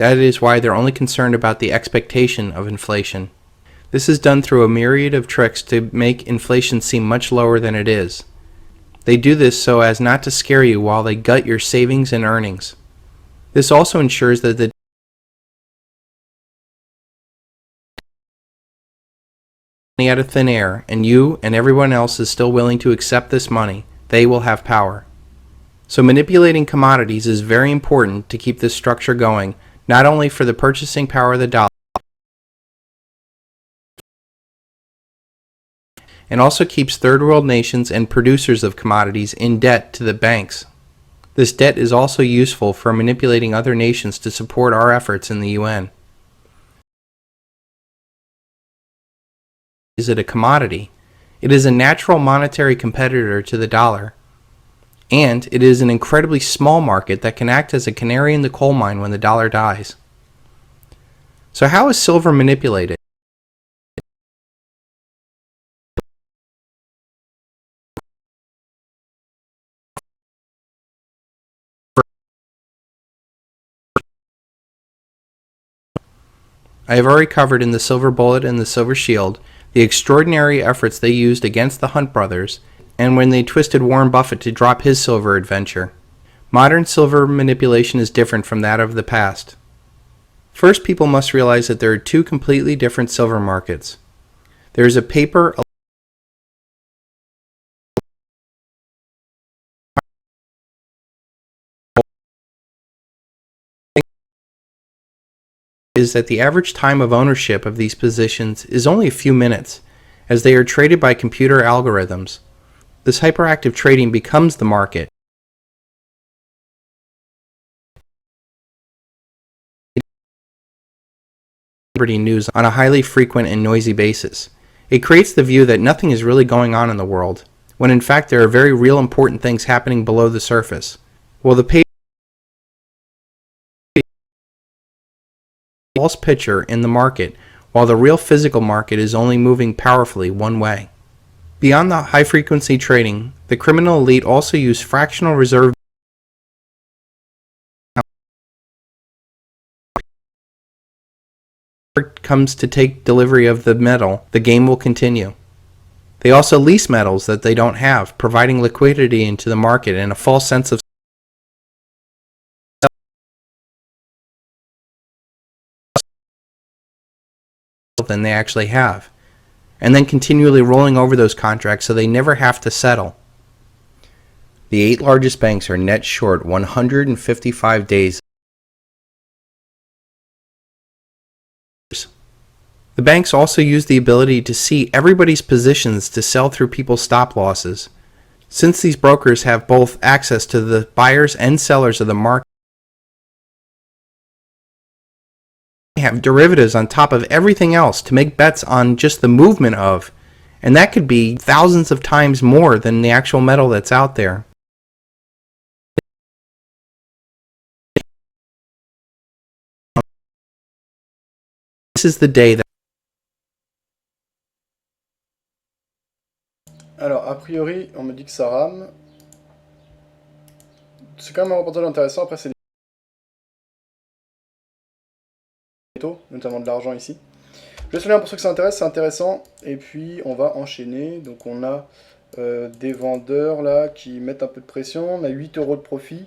That is why they're only concerned about the expectation of inflation. This is done through a myriad of tricks to make inflation seem much lower than it is. They do this so as not to scare you while they gut your savings and earnings. This also ensures that the money out of thin air, and you and everyone else is still willing to accept this money, they will have power. So manipulating commodities is very important to keep this structure going, not only for the purchasing power of the dollar, and also keeps third world nations and producers of commodities in debt to the banks. This debt is also useful for manipulating other nations to support our efforts in the UN. Is it a commodity? It is a natural monetary competitor to the dollar. And it is an incredibly small market that can act as a canary in the coal mine when the dollar dies. So how is silver manipulated? I have already covered in the Silver Bullet and the Silver Shield the extraordinary efforts they used against the Hunt brothers and when they twisted Warren Buffett to drop his silver adventure. Modern silver manipulation is different from that of the past. First, people must realize that there are two completely different silver markets. There is a paper is that the average time of ownership of these positions is only a few minutes, as they are traded by computer algorithms. This hyperactive trading becomes the market. News on a highly frequent and noisy basis. It creates the view that nothing is really going on in the world, when in fact there are very real important things happening below the surface. Well, the paper false picture in the market, while the real physical market is only moving powerfully one way. Beyond the high-frequency trading, the criminal elite also use fractional reserve comes to take delivery of the metal, the game will continue. They also lease metals that they don't have, providing liquidity into the market and a false sense of than they actually have, and then continually rolling over those contracts so they never have to settle. The 8 largest banks are net short 155 days. The banks also use the ability to see everybody's positions to sell through people's stop losses. Since these brokers have both access to the buyers and sellers of the market, they have derivatives on top of everything else to make bets on just the movement of, and that could be thousands of times more than the actual metal that's out there. This is the day that Alors, a priori, on me dit que ça rame. C'est quand même un reportage intéressant. Après, c'est des taux, notamment de l'argent ici. Je laisse le lien pour ceux que ça intéresse, c'est intéressant. Et puis, on va enchaîner. Donc, on a des vendeurs là qui mettent un peu de pression. On a 8 € de profit.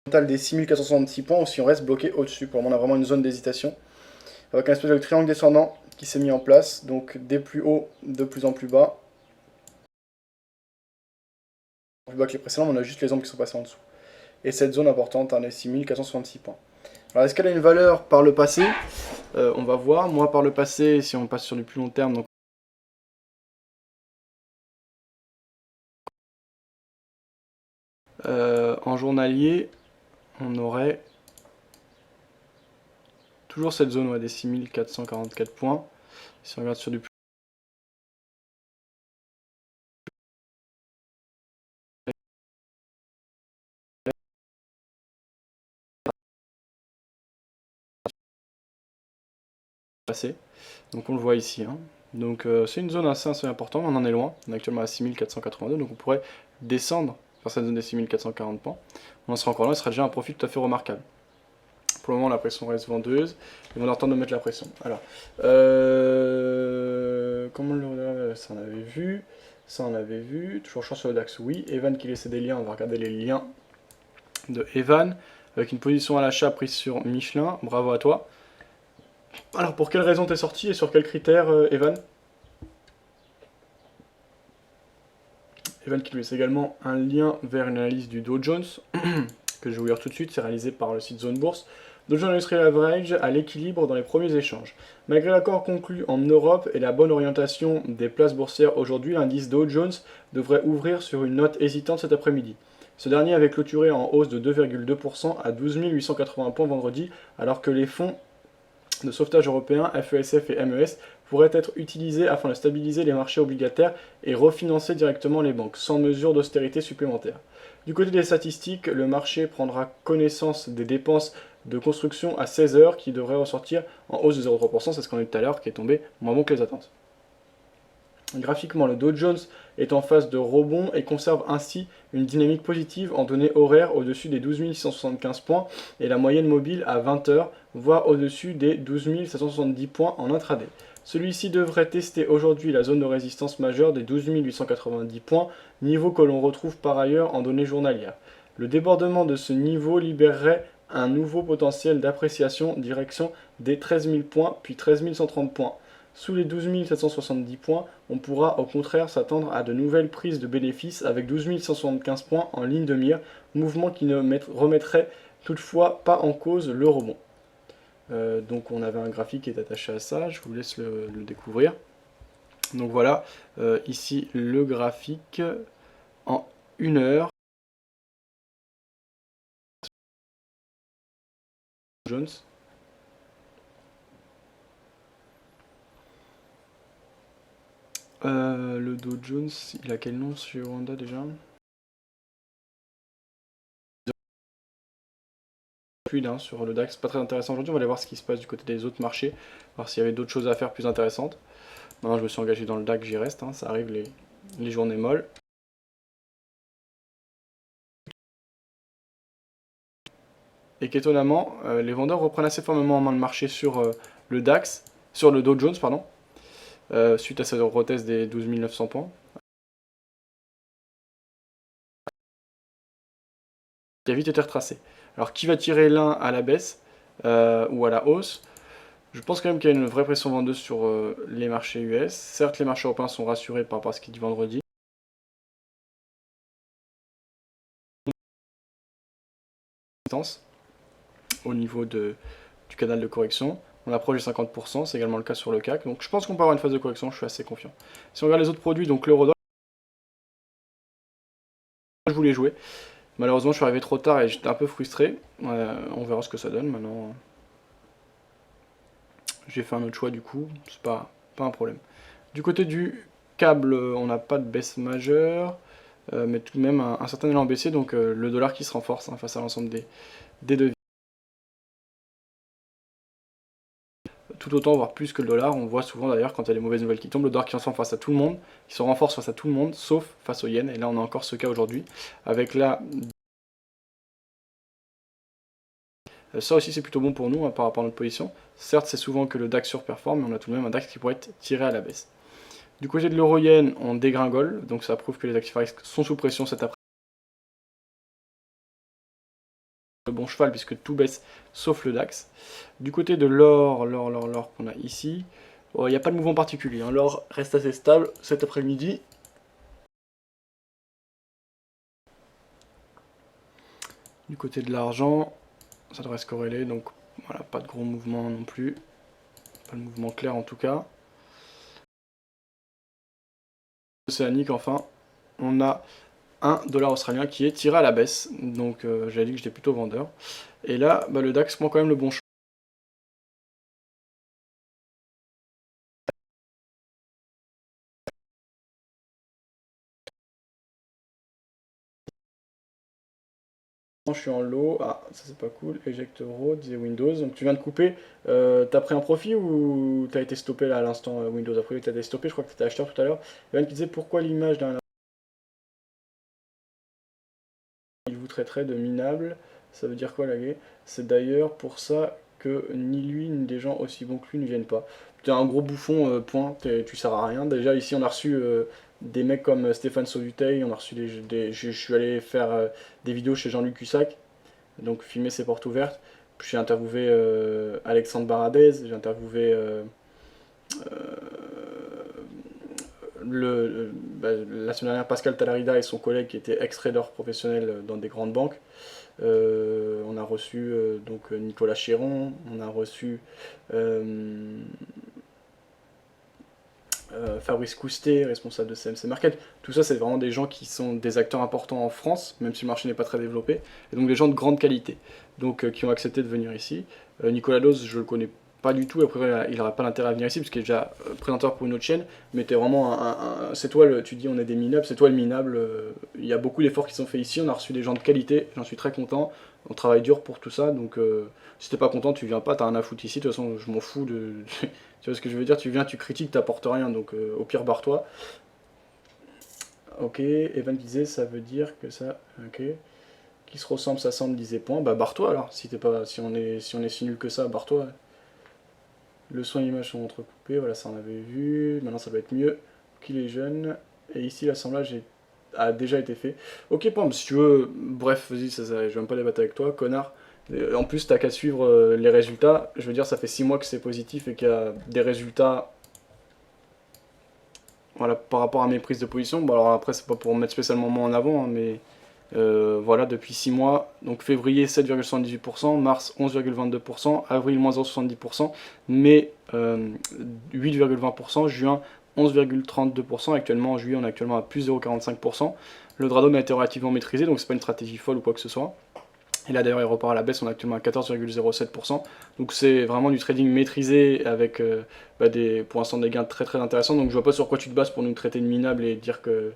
Total des 6466 points, ou si on reste bloqué au-dessus. Pour le moment, on a vraiment une zone d'hésitation. Avec un espèce de triangle descendant qui s'est mis en place. Donc, des plus hauts, de plus en plus bas. Plus bas que les précédents, on a juste les ombres qui sont passées en dessous. Et cette zone importante, les 6466 points. Alors, est-ce qu'elle a une valeur par le passé? On va voir. Moi, par le passé, si on passe sur du plus long terme, donc en journalier, on aurait toujours cette zone des 6444 points. Si on regarde sur du plus passé, donc on le voit ici. Donc c'est une zone assez importante, on en est loin. On est actuellement à 6482, donc on pourrait descendre vers cette zone des 6440 points. On en sera encore là, ce sera déjà un profil tout à fait remarquable. Pour le moment, la pression reste vendeuse. Ils vont avoir le temps de mettre la pression. Alors, comment le... Ça, on avait vu. Ça, on avait vu. Toujours chaud sur le DAX, oui. Evan qui laissait des liens. On va regarder les liens de Evan. Avec une position à l'achat prise sur Michelin. Bravo à toi. Alors, pour quelle raison t'es sorti et sur quels critères, Evan? Evan qui lui laisse également un lien vers une analyse du Dow Jones. Que je vais vous lire tout de suite. C'est réalisé par le site Zone Bourse. Dow Jones Industrial Average à l'équilibre dans les premiers échanges. Malgré l'accord conclu en Europe et la bonne orientation des places boursières aujourd'hui, l'indice Dow Jones devrait ouvrir sur une note hésitante cet après-midi. Ce dernier avait clôturé en hausse de 2,2% à 12 880 points vendredi, alors que les fonds de sauvetage européens, FESF et MES, pourraient être utilisés afin de stabiliser les marchés obligataires et refinancer directement les banques, sans mesure d'austérité supplémentaire. Du côté des statistiques, le marché prendra connaissance des dépenses de construction à 16 heures qui devraient ressortir en hausse de 0,3%, c'est ce qu'on a vu tout à l'heure, qui est tombé moins bon que les attentes. Graphiquement, le Dow Jones est en phase de rebond et conserve ainsi une dynamique positive en données horaires au-dessus des 12 675 points et la moyenne mobile à 20 heures, voire au-dessus des 12 770 points en intraday. Celui-ci devrait tester aujourd'hui la zone de résistance majeure des 12 890 points, niveau que l'on retrouve par ailleurs en données journalières. Le débordement de ce niveau libérerait un nouveau potentiel d'appréciation direction des 13 000 points puis 13 130 points. Sous les 12 770 points, on pourra au contraire s'attendre à de nouvelles prises de bénéfices avec 12 175 points en ligne de mire, mouvement qui ne remettrait toutefois pas en cause le rebond. Donc on avait un graphique qui est attaché à ça, je vous laisse le découvrir. Donc voilà, ici le graphique en 1 heure. Jones. Le Dow Jones, il a quel nom sur Honda déjà? Sur le DAX, pas très intéressant aujourd'hui. On va aller voir ce qui se passe du côté des autres marchés, voir s'il y avait d'autres choses à faire plus intéressantes. Maintenant, je me suis engagé dans le DAX, j'y reste, hein, ça arrive les journées molles. Et qu'étonnamment, les vendeurs reprennent assez formellement en main le marché sur le DAX, sur le Dow Jones, pardon, suite à cette retest des 12 900 points. Qui a vite été retracé. Alors, qui va tirer l'un à la baisse ou à la hausse? Je pense quand même qu'il y a une vraie pression vendeuse sur les marchés US. Certes, les marchés européens sont rassurés par rapport à ce qui dit vendredi. Au niveau du canal de correction. On approche les 50%, c'est également le cas sur le CAC. Donc je pense qu'on peut avoir une phase de correction, je suis assez confiant. Si on regarde les autres produits, donc l'euro-dollar, je voulais jouer. Malheureusement, je suis arrivé trop tard et j'étais un peu frustré. On verra ce que ça donne maintenant. J'ai fait un autre choix du coup, c'est pas un problème. Du côté du câble, on n'a pas de baisse majeure, mais tout de même un certain élan baissier, donc le dollar qui se renforce hein, face à l'ensemble des devises. Tout autant, voire plus que le dollar, on voit souvent d'ailleurs quand il y a des mauvaises nouvelles qui tombent, le dollar qui s'en face à tout le monde, qui se renforce face à tout le monde, sauf face au yen, et là on a encore ce cas aujourd'hui, avec la... Ça aussi c'est plutôt bon pour nous hein, par rapport à notre position. Certes c'est souvent que le DAX surperforme, mais on a tout de même un DAX qui pourrait être tiré à la baisse. Du côté de l'euro-yen, on dégringole, donc ça prouve que les actifs à risque sont sous pression cet après-midi. Le bon cheval puisque tout baisse sauf le DAX. Du côté de l'or qu'on a ici, il n'y a pas de mouvement particulier. Hein. L'or reste assez stable cet après-midi. Du côté de l'argent, ça devrait se corréler, donc voilà, pas de gros mouvement non plus. Pas de mouvement clair en tout cas. Océanique enfin, on a un dollar australien qui est tiré à la baisse, donc j'avais dit que j'étais plutôt vendeur. Et là, bah, le DAX prend quand même le bon chemin. Je suis en low, ah ça c'est pas cool, eject euro, disait Windows, donc tu viens de couper, t'as pris un profit ou t'as été stoppé là à l'instant Windows, après t'as été stoppé, je crois que t'étais acheteur tout à l'heure, Evan qui disait pourquoi l'image d'un sous-traiterait de minable. Ça veut dire quoi, laguer? C'est d'ailleurs pour ça que ni lui ni des gens aussi bons que lui ne viennent pas. T'es un gros bouffon, point, tu sers à rien. Déjà, ici, on a reçu des mecs comme Stéphane Sauduteil, on a reçu je suis allé faire des vidéos chez Jean-Luc Cussac, donc filmer ses portes ouvertes. Puis j'ai interviewé Alexandre Baradez, j'ai interviewé la semaine dernière Pascal Talarida et son collègue qui était ex-trader professionnel dans des grandes banques. On a reçu donc Nicolas Chéron, on a reçu Fabrice Coustet, responsable de CMC Market. Tout ça, c'est vraiment des gens qui sont des acteurs importants en France, même si le marché n'est pas très développé, et donc des gens de grande qualité, donc qui ont accepté de venir ici. Nicolas Dose, je le connais pas du tout, après il n'aura pas l'intérêt à venir ici, parce qu'il est déjà présentateur pour une autre chaîne, mais t'es vraiment c'est toi, tu dis on est des minables, c'est toi le minable, il y a beaucoup d'efforts qui sont faits ici, on a reçu des gens de qualité, j'en suis très content, on travaille dur pour tout ça, donc si t'es pas content, tu viens pas, t'as rien à foutre ici, de toute façon je m'en fous de... Tu vois ce que je veux dire? Tu viens, tu critiques, t'apportes rien, donc au pire barre-toi. Ok, Evan disait, ça veut dire que ça... Ok. Qui se ressemble, ça semble, disait point. Bah barre-toi alors, si, si on est si nul que ça, barre-toi. Le son et l'image sont entrecoupés, voilà, ça on avait vu. Maintenant ça va être mieux. Qu'il est jeune. Et ici l'assemblage a déjà été fait. Ok, Pam, si tu veux, bref, vas-y, je vais même pas débattre avec toi, connard. En plus, t'as qu'à suivre les résultats. Je veux dire, ça fait 6 mois que c'est positif et qu'il y a des résultats, voilà, par rapport à mes prises de position. Bon, alors après, c'est pas pour mettre spécialement moi en avant, hein, mais voilà, depuis 6 mois. Donc février 7,78%, mars 11,22%, avril moins 0,70%, mai 8,20%, juin 11,32%. Actuellement, en juillet, on est actuellement à plus 0,45%. Le Dradom a été relativement maîtrisé, donc c'est pas une stratégie folle ou quoi que ce soit. Et là d'ailleurs il repart à la baisse, on est actuellement à 14,07%. Donc c'est vraiment du trading maîtrisé avec pour l'instant des gains très très intéressants. Donc je vois pas sur quoi tu te bases pour nous traiter de minable et dire qu'il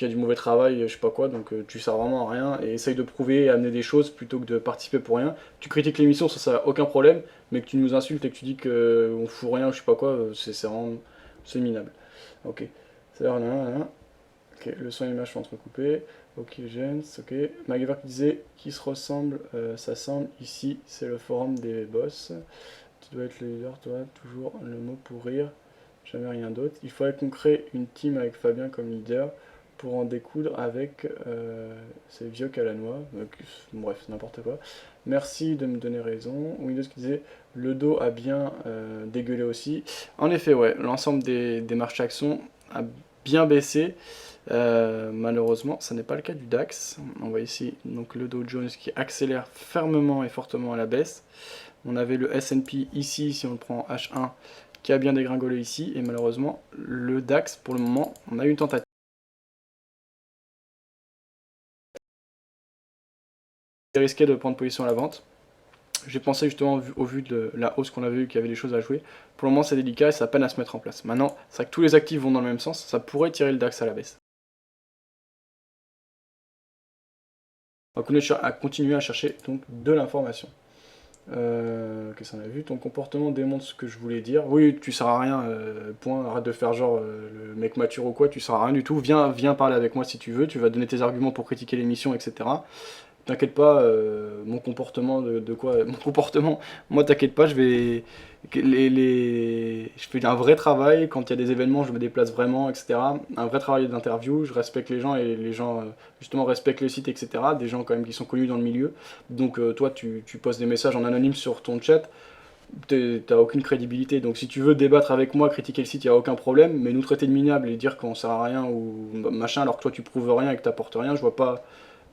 y a du mauvais travail, je sais pas quoi. Donc tu sers vraiment à rien et essaye de prouver et amener des choses plutôt que de participer pour rien. Tu critiques l'émission, ça n'a aucun problème, mais que tu nous insultes et que tu dis qu'on fout rien ou je sais pas quoi, c'est vraiment c'est minable. Ok. C'est là, ok, le son et l'image sont entrecoupés. Ok, Jens, ok. MacGyver qui disait qui se ressemble, ça semble. Ici, c'est le forum des boss. Tu dois être le leader, toi, toujours le mot pour rire, jamais rien d'autre. Il faudrait qu'on crée une team avec Fabien comme leader pour en découdre avec ces vieux calanois. Bref, n'importe quoi. Merci de me donner raison. Windows qui disait le dos a bien dégueulé aussi. En effet, ouais, l'ensemble des marchés actions a bien baissé. Malheureusement, ça n'est pas le cas du DAX. On voit ici donc le Dow Jones qui accélère fermement et fortement à la baisse. On avait le S&P ici, si on le prend H1, qui a bien dégringolé ici. Et malheureusement, le DAX, pour le moment, on a eu une tentative. C'est risqué de prendre position à la vente. J'ai pensé justement, au vu de la hausse qu'on avait vue, qu'il y avait des choses à jouer. Pour le moment, c'est délicat et ça peine à se mettre en place. Maintenant, c'est vrai que tous les actifs vont dans le même sens. Ça pourrait tirer le DAX à la baisse. On va continuer à chercher donc de l'information. Qu'est-ce qu'on a vu? Ton comportement démontre ce que je voulais dire. Oui, tu sers à rien, point. Arrête de faire genre le mec mature ou quoi, tu sers à rien du tout. Viens parler avec moi si tu veux, tu vas donner tes arguments pour critiquer l'émission, etc. T'inquiète pas, mon comportement de quoi? Mon comportement, moi t'inquiète pas, je vais. Je fais un vrai travail, quand il y a des événements, je me déplace vraiment, etc. Un vrai travail d'interview, je respecte les gens et les gens justement respectent le site, etc. Des gens quand même qui sont connus dans le milieu. Donc toi tu postes des messages en anonyme sur ton chat, t'as aucune crédibilité. Donc si tu veux débattre avec moi, critiquer le site, il n'y a aucun problème, mais nous traiter de minable et dire qu'on sert à rien ou machin alors que toi tu prouves rien et que t'apportes rien, je vois pas.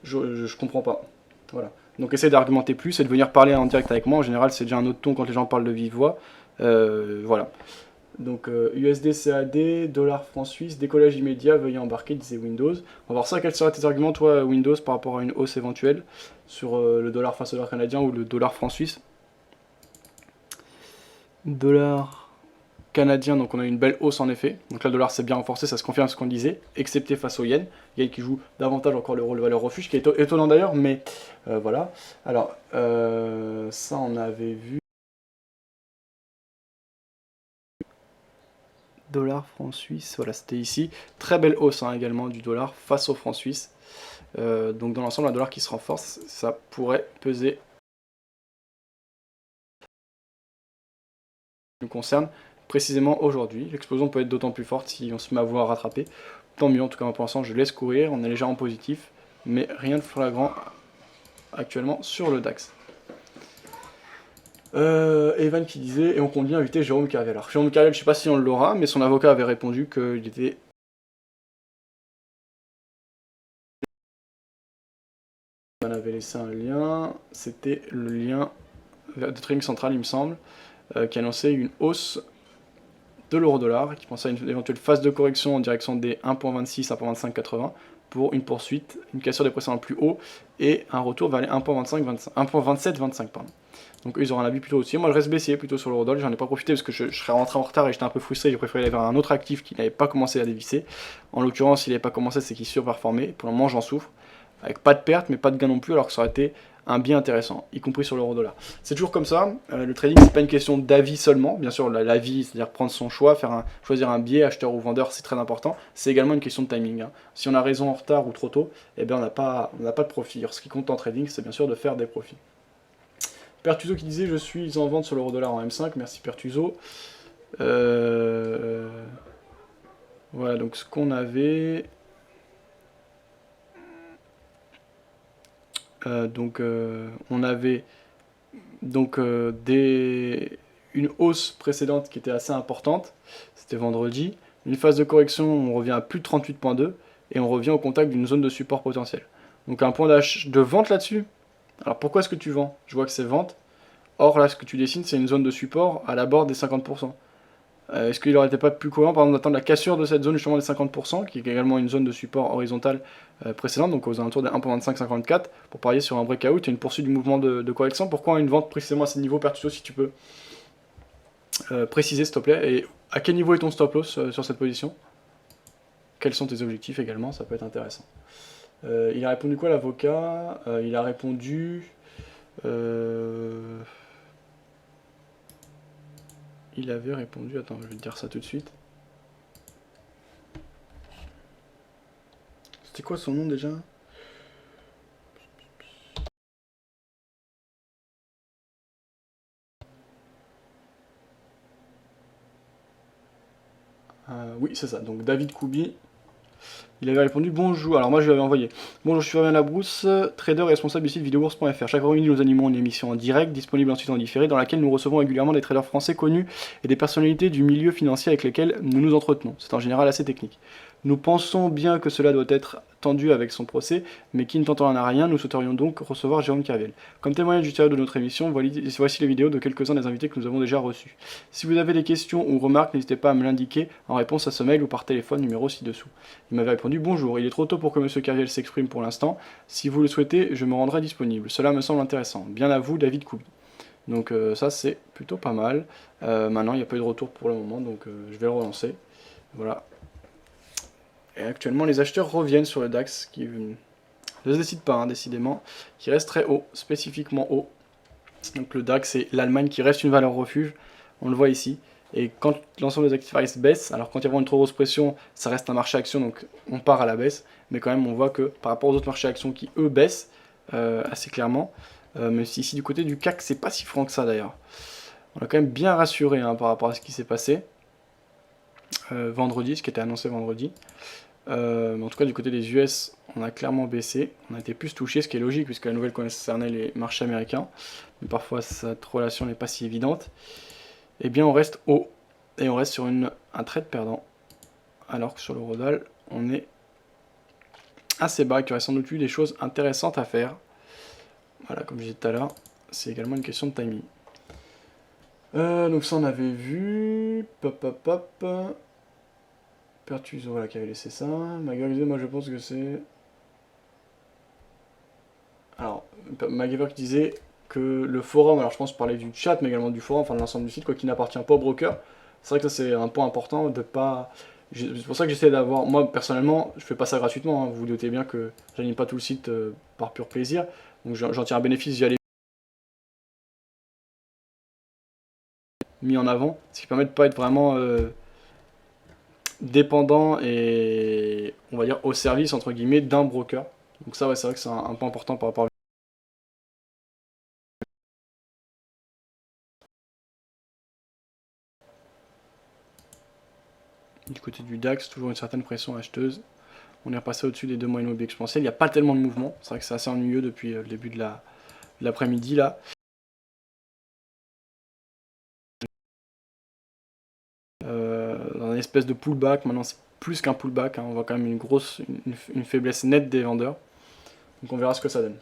Je comprends pas. Voilà. Donc essaie d'argumenter plus et de venir parler en direct avec moi. En général, c'est déjà un autre ton quand les gens parlent de vive voix. Voilà. Donc USD CAD, dollar franc suisse, décollage immédiat, veuillez embarquer, disait Windows. On va voir ça, quels seraient tes arguments, toi, Windows, par rapport à une hausse éventuelle sur le dollar face au dollar canadien ou le dollar franc suisse. Dollar canadien, donc on a une belle hausse en effet. Donc là, le dollar s'est bien renforcé, ça se confirme ce qu'on disait, excepté face au yen. Yen qui joue davantage encore le rôle de valeur refuge, qui est étonnant d'ailleurs, mais voilà. Alors, ça on avait vu. Dollar, franc suisse, voilà, c'était ici. Très belle hausse hein, également du dollar face au franc suisse. Donc dans l'ensemble, un dollar qui se renforce, ça pourrait peser. Nous concerne précisément aujourd'hui. L'explosion peut être d'autant plus forte si on se met à vouloir rattraper. Tant mieux, en tout cas pour l'instant je laisse courir, on est légèrement positif, mais rien de flagrant actuellement sur le DAX. Evan qui disait, et on compte bien inviter Jérôme Carvel. Alors Jérôme Carvel, je sais pas si on l'aura, mais son avocat avait répondu qu'il était... On avait laissé un lien, c'était le lien de Trading Central il me semble, qui annonçait une hausse de l'euro-dollar, qui pensait à une éventuelle phase de correction en direction des 1.26, 1.2580 pour une poursuite, une cassure des précédents plus haut et un retour vers les 1.27-25. Donc eux, ils auront un avis plutôt aussi. Moi, je reste baissier plutôt sur l'euro-dollar. J'en ai pas profité parce que je serais rentré en retard et j'étais un peu frustré. J'ai préféré aller vers un autre actif qui n'avait pas commencé à dévisser. En l'occurrence, il n'avait pas commencé, c'est qu'il surperformait. Pour le moment, j'en souffre. Avec pas de perte, mais pas de gain non plus, alors que ça aurait été un bien intéressant, y compris sur l'euro-dollar. C'est toujours comme ça, le trading c'est pas une question d'avis seulement, bien sûr l'avis, c'est-à-dire prendre son choix, choisir un biais, acheteur ou vendeur, c'est très important, c'est également une question de timing. Hein. Si on a raison en retard ou trop tôt, eh bien on n'a pas de profit. Alors, ce qui compte en trading, c'est bien sûr de faire des profits. Pertuzo qui disait je suis en vente sur l'euro-dollar en M5, merci Pertuzo. Voilà donc ce qu'on avait... on avait donc une hausse précédente qui était assez importante, c'était vendredi. Une phase de correction, on revient à plus de 38.2 et on revient au contact d'une zone de support potentiel. Donc un point de vente là-dessus. Alors pourquoi est-ce que tu vends? Je vois que c'est vente. Or là, ce que tu dessines, c'est une zone de support à la bord des 50%. Est-ce qu'il n'aurait été pas plus cohérent, par exemple, d'attendre la cassure de cette zone justement des 50%, qui est également une zone de support horizontale précédente, donc aux alentours des 1.25-54, pour parier sur un breakout et une poursuite du mouvement de correction? Pourquoi une vente précisément à ces niveaux, Pertuso, si tu peux préciser s'il te plaît? Et à quel niveau est ton stop loss sur cette position? Quels sont tes objectifs également? Ça peut être intéressant. Il a répondu quoi l'avocat? Il a répondu... Il avait répondu, attends, je vais te dire ça tout de suite. C'était quoi son nom déjà? Oui, c'est ça, donc David Koubi. Il avait répondu bonjour. Alors moi je lui avais envoyé bonjour, je suis Fabien Labrousse, trader et responsable du site videobourse.fr. Chaque après-midi nous animons une émission en direct, disponible ensuite en différé, dans laquelle nous recevons régulièrement des traders français connus et des personnalités du milieu financier avec lesquels nous nous entretenons. C'est en général assez technique. Nous pensons bien que cela doit être tendu avec son procès, mais qui ne tentant à rien, nous souhaiterions donc recevoir Jérôme Carvel. Comme témoignage du sérieux de notre émission, voici les vidéos de quelques-uns des invités que nous avons déjà reçus. Si vous avez des questions ou remarques, n'hésitez pas à me l'indiquer en réponse à ce mail ou par téléphone numéro ci-dessous. Il m'avait répondu bonjour, il est trop tôt pour que M. Carvel s'exprime pour l'instant. Si vous le souhaitez, je me rendrai disponible. Cela me semble intéressant. Bien à vous, David Koubi. Donc ça c'est plutôt pas mal. Maintenant il n'y a pas eu de retour pour le moment, donc je vais le relancer. Voilà. Et actuellement les acheteurs reviennent sur le DAX, qui ne se décide pas hein, décidément, qui reste très haut, spécifiquement haut. Donc le DAX c'est l'Allemagne qui reste une valeur refuge, on le voit ici. Et quand l'ensemble des actifs ARIS baisse, alors quand il y a une trop grosse pression, ça reste un marché action, donc on part à la baisse. Mais quand même, on voit que par rapport aux autres marchés actions qui, eux, baissent assez clairement, même si ici du côté du CAC, c'est pas si franc que ça d'ailleurs. On a quand même bien rassuré hein, par rapport à ce qui s'est passé vendredi, ce qui était annoncé vendredi. Mais en tout cas, du côté des US, on a clairement baissé. On a été plus touché, ce qui est logique, puisque la nouvelle concernait les marchés américains. Mais parfois, cette relation n'est pas si évidente. Eh bien on reste haut, et on reste sur un trade perdant, alors que sur le Rodal, on est assez bas, qu'il y aurait sans doute eu des choses intéressantes à faire. Voilà, comme je disais tout à l'heure, c'est également une question de timing. Donc ça on avait vu, Pertuzo, voilà, qui avait laissé ça. MacGyver, moi je pense que c'est... Alors, MacGyver qui disait que le forum, alors je pense parler du chat, mais également du forum, enfin de l'ensemble du site, quoi, qui n'appartient pas au broker. C'est vrai que ça c'est un point important de pas... C'est pour ça que j'essaie d'avoir... Moi personnellement, je fais pas ça gratuitement, hein. Vous vous doutez bien que j'anime pas tout le site par pur plaisir. Donc j'en tire un bénéfice via les... mis en avant, ce qui permet de pas être vraiment dépendant et on va dire au service entre guillemets d'un broker. Donc ça, ouais, c'est vrai que c'est un point important par rapport à... Du côté du DAX, toujours une certaine pression acheteuse. On est repassé au-dessus des 2 moyennes mobiles exponentielles. Il n'y a pas tellement de mouvement. C'est vrai que c'est assez ennuyeux depuis le début de l'après-midi là. Dans une espèce de pullback, maintenant c'est plus qu'un pullback, hein. On voit quand même une faiblesse nette des vendeurs. Donc on verra ce que ça donne.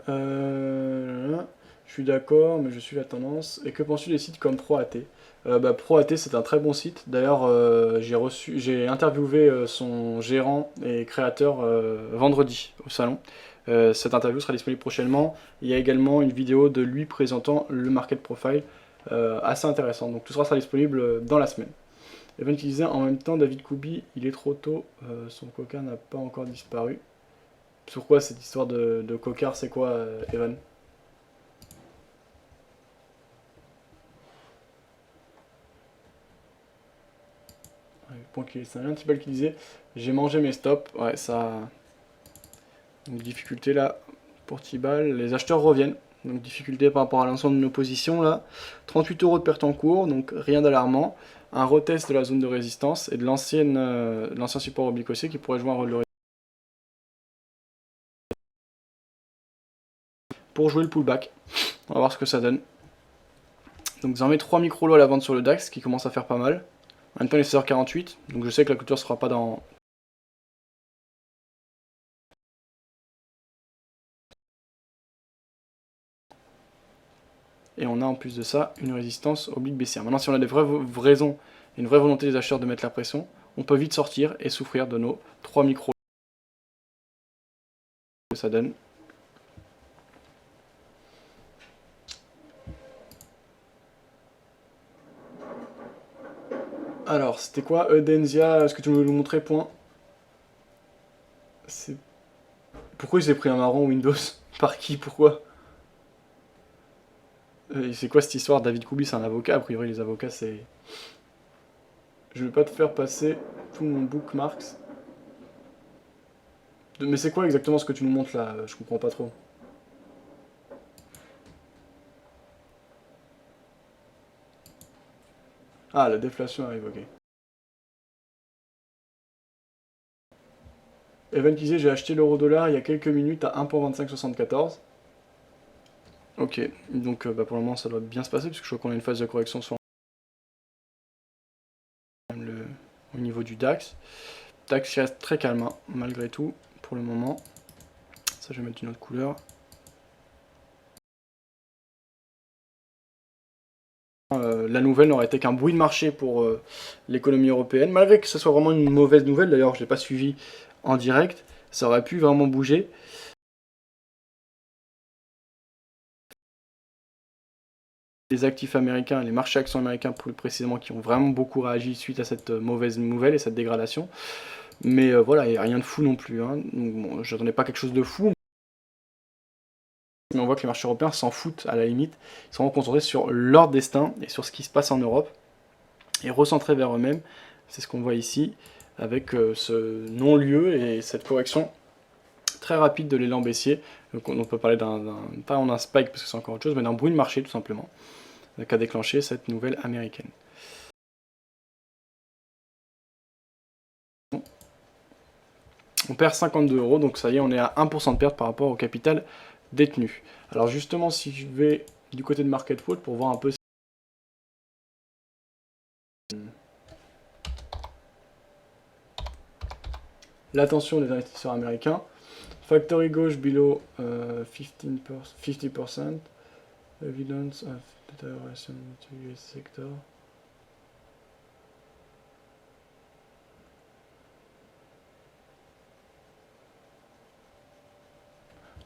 Je suis d'accord, mais je suis la tendance. Et que penses-tu des sites comme ProAT? ProAT, c'est un très bon site. D'ailleurs, j'ai interviewé son gérant et créateur vendredi au salon. Cette interview sera disponible prochainement. Il y a également une vidéo de lui présentant le market profile assez intéressant. Donc tout sera disponible dans la semaine. Evan qui disait en même temps, David Kubi, il est trop tôt, son coca n'a pas encore disparu. Sur quoi cette histoire de cocard, c'est quoi, Evan? C'est un petit peu qui disait j'ai mangé mes stops. Ouais, ça. Donc, difficulté là pour Tibal. Les acheteurs reviennent. Donc, difficulté par rapport à l'ensemble de nos positions là. 38 € de perte en cours, donc rien d'alarmant. Un retest de la zone de résistance et de l'ancien support oblique haussier qui pourrait jouer un rôle de pour jouer le pullback. On va voir ce que ça donne. Donc désormais 3 micro-lots à la vente sur le DAX qui commence à faire pas mal. En même temps il est 16h48, donc je sais que la clôture ne sera pas dans... Et on a en plus de ça une résistance oblique baissière. Maintenant si on a des vraies raisons et une vraie volonté des acheteurs de mettre la pression, on peut vite sortir et souffrir de nos 3 micro-lots que ça donne. Alors, c'était quoi Eudenzia? Est-ce que tu veux nous montrer point? Pourquoi il s'est pris un marron Windows? Par qui? Pourquoi? C'est quoi cette histoire? David Kubi, c'est un avocat. A priori, les avocats, c'est... Je vais pas te faire passer tout mon bookmarks. Mais c'est quoi exactement ce que tu nous montres là? Je comprends pas trop. Ah, la déflation arrive, ok. Evan qui disait j'ai acheté l'euro-dollar il y a quelques minutes à 1,2574. Ok, donc pour le moment ça doit bien se passer puisque je crois qu'on a une phase de correction sur au niveau du DAX. DAX qui reste très calme hein, malgré tout pour le moment. Ça je vais mettre une autre couleur. La nouvelle n'aurait été qu'un bruit de marché pour l'économie européenne, malgré que ce soit vraiment une mauvaise nouvelle, d'ailleurs je ne l'ai pas suivi en direct, ça aurait pu vraiment bouger. Les actifs américains, les marchés actions américains plus précisément, qui ont vraiment beaucoup réagi suite à cette mauvaise nouvelle et cette dégradation. Mais voilà, il n'y a rien de fou non plus. Hein. Bon, je n'attendais pas quelque chose de fou. Mais on voit que les marchés européens s'en foutent à la limite. Ils sont concentrés sur leur destin et sur ce qui se passe en Europe. Et recentrés vers eux-mêmes. C'est ce qu'on voit ici avec ce non-lieu et cette correction très rapide de l'élan baissier. Donc on peut parler pas d'un spike parce que c'est encore autre chose, mais d'un bruit de marché tout simplement, qui a déclenché cette nouvelle américaine. On perd 52 €, donc ça y est, on est à 1% de perte par rapport au capital détenu. Alors justement, si je vais du côté de Market Fall pour voir un peu l'attention des investisseurs américains. Factory gauche below 50%, evidence of deterioration to US sector.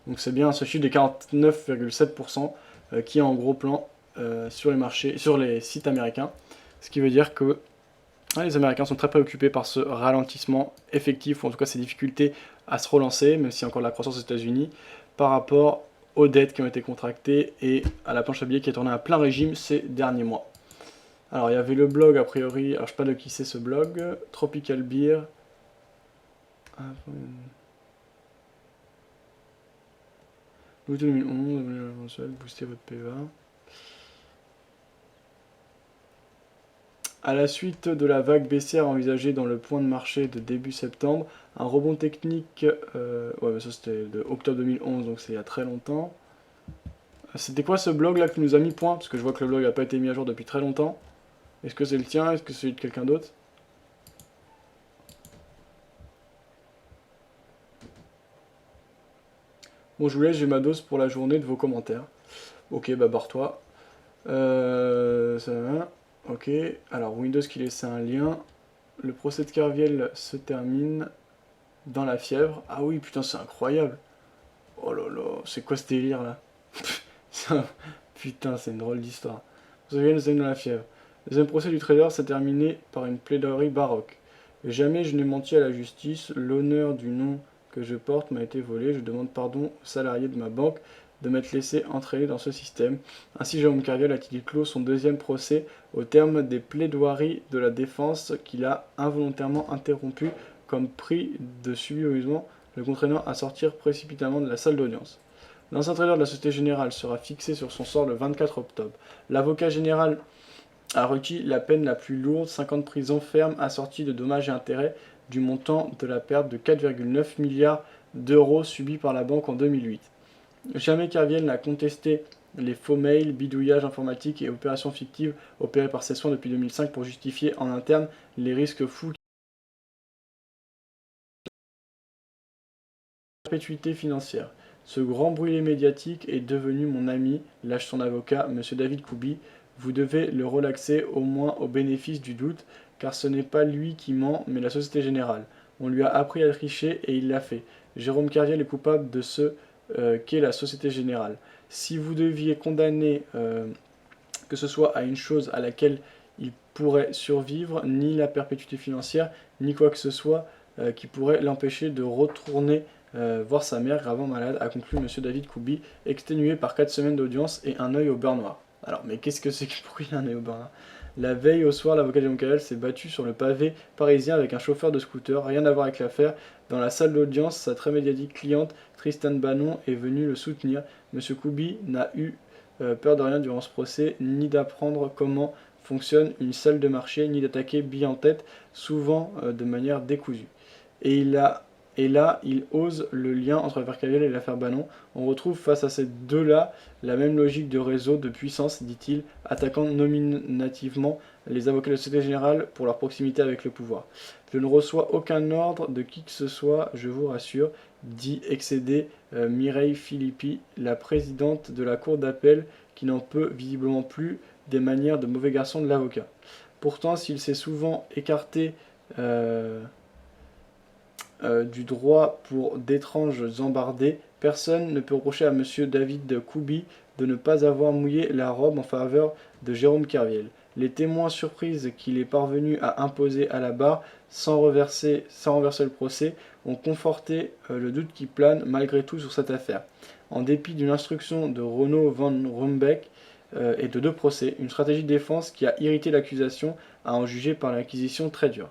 Donc c'est bien ce chiffre de 49,7% qui est en gros plan sur les marchés, sur les sites américains. Ce qui veut dire que les Américains sont très préoccupés par ce ralentissement effectif, ou en tout cas ces difficultés à se relancer, même s'il y a encore de la croissance aux États-Unis, par rapport aux dettes qui ont été contractées et à la planche à billets qui est tournée à plein régime ces derniers mois. Alors il y avait le blog a priori, alors je ne sais pas de qui c'est ce blog, Tropical Beer. Août 2011, mensuel, boostez votre PEA. À la suite de la vague baissière envisagée dans le point de marché de début septembre, un rebond technique, ouais, mais ça c'était de octobre 2011, donc c'est il y a très longtemps. C'était quoi ce blog là qui nous a mis point? Parce que je vois que le blog n'a pas été mis à jour depuis très longtemps. Est-ce que c'est le tien? Est-ce que c'est celui de quelqu'un d'autre? Bon, je vous laisse, j'ai ma dose pour la journée de vos commentaires. Ok, bah barre-toi. Ça va. Ok, alors Windows qui laissait un lien. Le procès de Kerviel se termine dans la fièvre. Ah oui, putain, c'est incroyable. Oh là là, c'est quoi ce délire là? Putain, c'est une drôle d'histoire. Kerviel se termine dans la fièvre. Le deuxième procès du trader s'est terminé par une plaidoirie baroque. Jamais je n'ai menti à la justice. L'honneur du nom que je porte m'a été volé. Je demande pardon aux salariés de ma banque de m'être laissé entraîner dans ce système. Ainsi, Jérôme Kerviel a-t-il clos son deuxième procès au terme des plaidoiries de la défense qu'il a involontairement interrompu comme prix de subissement le contraignant à sortir précipitamment de la salle d'audience. L'ancien trader de la Société Générale sera fixé sur son sort le 24 octobre. L'avocat général a requis la peine la plus lourde, 5 ans de prison ferme assortie de dommages et intérêts du montant de la perte de 4,9 milliards d'euros subis par la banque en 2008. Jamais Kerviel n'a contesté les faux mails, bidouillages informatiques et opérations fictives opérées par ses soins depuis 2005 pour justifier en interne les risques fous de perpétuité financière. Ce grand brûlé médiatique est devenu mon ami, lâche son avocat, M. David Koubi. Vous devez le relaxer au moins au bénéfice du doute, car ce n'est pas lui qui ment, mais la Société Générale. On lui a appris à tricher et il l'a fait. Jérôme Kerviel est coupable de ce qu'est la Société Générale. Si vous deviez condamner que ce soit à une chose à laquelle il pourrait survivre, ni la perpétuité financière, ni quoi que ce soit qui pourrait l'empêcher de retourner voir sa mère gravement malade, a conclu M. David Koubi, exténué par 4 semaines d'audience et un œil au beurre noir. Alors, mais qu'est-ce que c'est que pourquoi il a un œil au beurre noir? La veille au soir, l'avocat Jérôme Kerviel s'est battu sur le pavé parisien avec un chauffeur de scooter, rien à voir avec l'affaire. Dans la salle d'audience, sa très médiatique cliente, Tristan Bannon, est venue le soutenir. M. Koubi n'a eu peur de rien durant ce procès, ni d'apprendre comment fonctionne une salle de marché, ni d'attaquer billet en tête, souvent de manière décousue. Et là, il ose le lien entre l'affaire Kerviel et l'affaire Bannon. On retrouve face à ces deux-là la même logique de réseau, de puissance, dit-il, attaquant nominativement les avocats de la Société Générale pour leur proximité avec le pouvoir. Je ne reçois aucun ordre de qui que ce soit, je vous rassure, dit excédé Mireille Philippi, la présidente de la cour d'appel, qui n'en peut visiblement plus des manières de mauvais garçon de l'avocat. Pourtant, s'il s'est souvent écarté du droit pour d'étranges embardés, personne ne peut reprocher à M. David Koubi de ne pas avoir mouillé la robe en faveur de Jérôme Kerviel. Les témoins surprises qu'il est parvenu à imposer à la barre sans renverser le procès ont conforté le doute qui plane malgré tout sur cette affaire. En dépit d'une instruction de Renaud van Rumbeck et de 2 procès, une stratégie de défense qui a irrité l'accusation à en juger par l'acquisition très dure.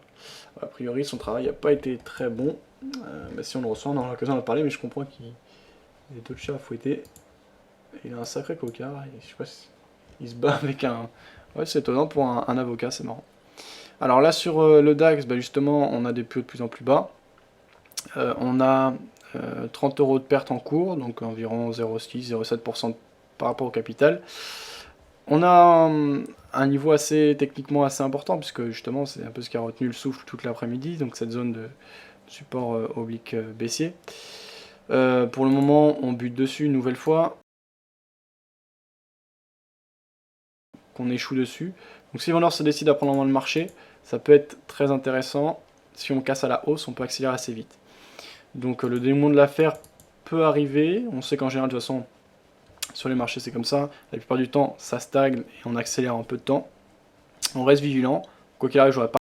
A priori, son travail n'a pas été très bon. Si on le ressent, on aura l'occasion d'en parler, mais je comprends qu'il y a d'autres chats à fouetter. Il a un sacré cocard, je sais pas si il se bat avec un... Ouais, c'est étonnant pour un avocat, c'est marrant. Alors là, sur le DAX, bah justement, on a des PE de plus en plus bas. On a 30 € de perte en cours, donc environ 0,6-0,7% par rapport au capital. On a un niveau techniquement assez important, puisque justement c'est un peu ce qui a retenu le souffle toute l'après-midi, donc cette zone de support oblique baissier. Pour le moment, on bute dessus une nouvelle fois, qu'on échoue dessus. Donc si vendeur se décide à prendre en main le marché, ça peut être très intéressant. Si on casse à la hausse, on peut accélérer assez vite. Donc le dénouement de l'affaire peut arriver. On sait qu'en général, de toute façon, sur les marchés, c'est comme ça. La plupart du temps, ça stagne et on accélère en peu de temps. On reste vigilant. Quoi qu'il arrive, j'aurais pas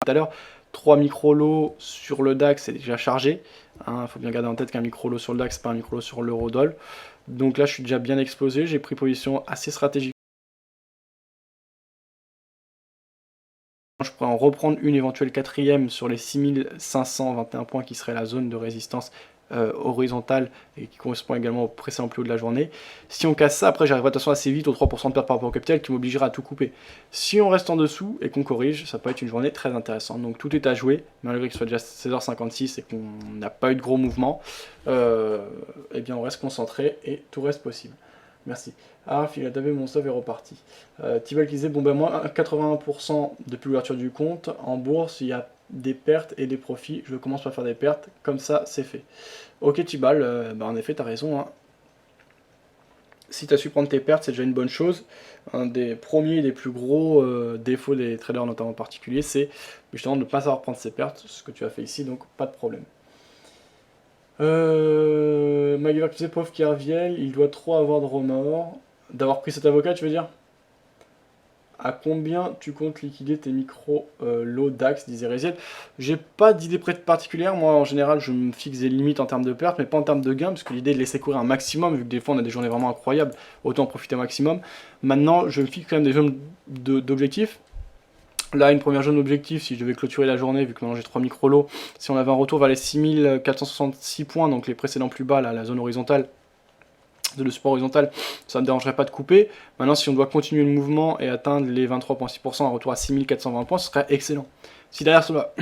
tout à l'heure. 3 micro-lots sur le DAX, c'est déjà chargé. Il faut bien garder en tête qu'un micro-lot sur le DAX, c'est pas un micro-lot sur l'euro-doll. Donc là, je suis déjà bien exposé. J'ai pris position assez stratégique Je pourrais en reprendre une éventuelle quatrième sur les 6521 points qui serait la zone de résistance horizontale et qui correspond également au précédent plus haut de la journée. Si on casse ça, après j'arriverai de toute façon assez vite aux 3% de perte par rapport au capital qui m'obligera à tout couper. Si on reste en dessous et qu'on corrige, ça peut être une journée très intéressante. Donc tout est à jouer, malgré qu'il soit déjà 16h56 et qu'on n'a pas eu de gros mouvements, eh bien on reste concentré et tout reste possible. Merci. Ah, Philadelphie, mon stuff est reparti. Tibal qui disait, bon ben moi, 81% depuis l'ouverture du compte, en bourse, il y a des pertes et des profits, je commence par faire des pertes, comme ça, c'est fait. Ok Tibal, bah en effet, t'as raison, hein. Si t'as su prendre tes pertes, c'est déjà une bonne chose. Un des premiers et des plus gros défauts des traders, notamment en particulier, c'est justement de ne pas savoir prendre ses pertes, ce que tu as fait ici, donc pas de problème. Maguire qui disait, pauvre Kerviel, il doit trop avoir de remords. D'avoir pris cet avocat, tu veux dire? À combien tu comptes liquider tes micro-lots DAX, disait Reziel? J'ai pas d'idée particulière, moi en général je me fixe des limites en termes de pertes, mais pas en termes de gains, parce que l'idée est de laisser courir un maximum, vu que des fois on a des journées vraiment incroyables, autant en profiter au maximum. Maintenant je me fixe quand même des zones d'objectifs. Là, une première zone d'objectif, si je devais clôturer la journée, vu que maintenant j'ai 3 micro-lots, si on avait un retour vers les 6466 points, donc les précédents plus bas, là, la zone horizontale, de support horizontal, ça ne me dérangerait pas de couper. Maintenant, si on doit continuer le mouvement et atteindre les 23,6%, un retour à 6420 points, ce serait excellent. Si derrière cela,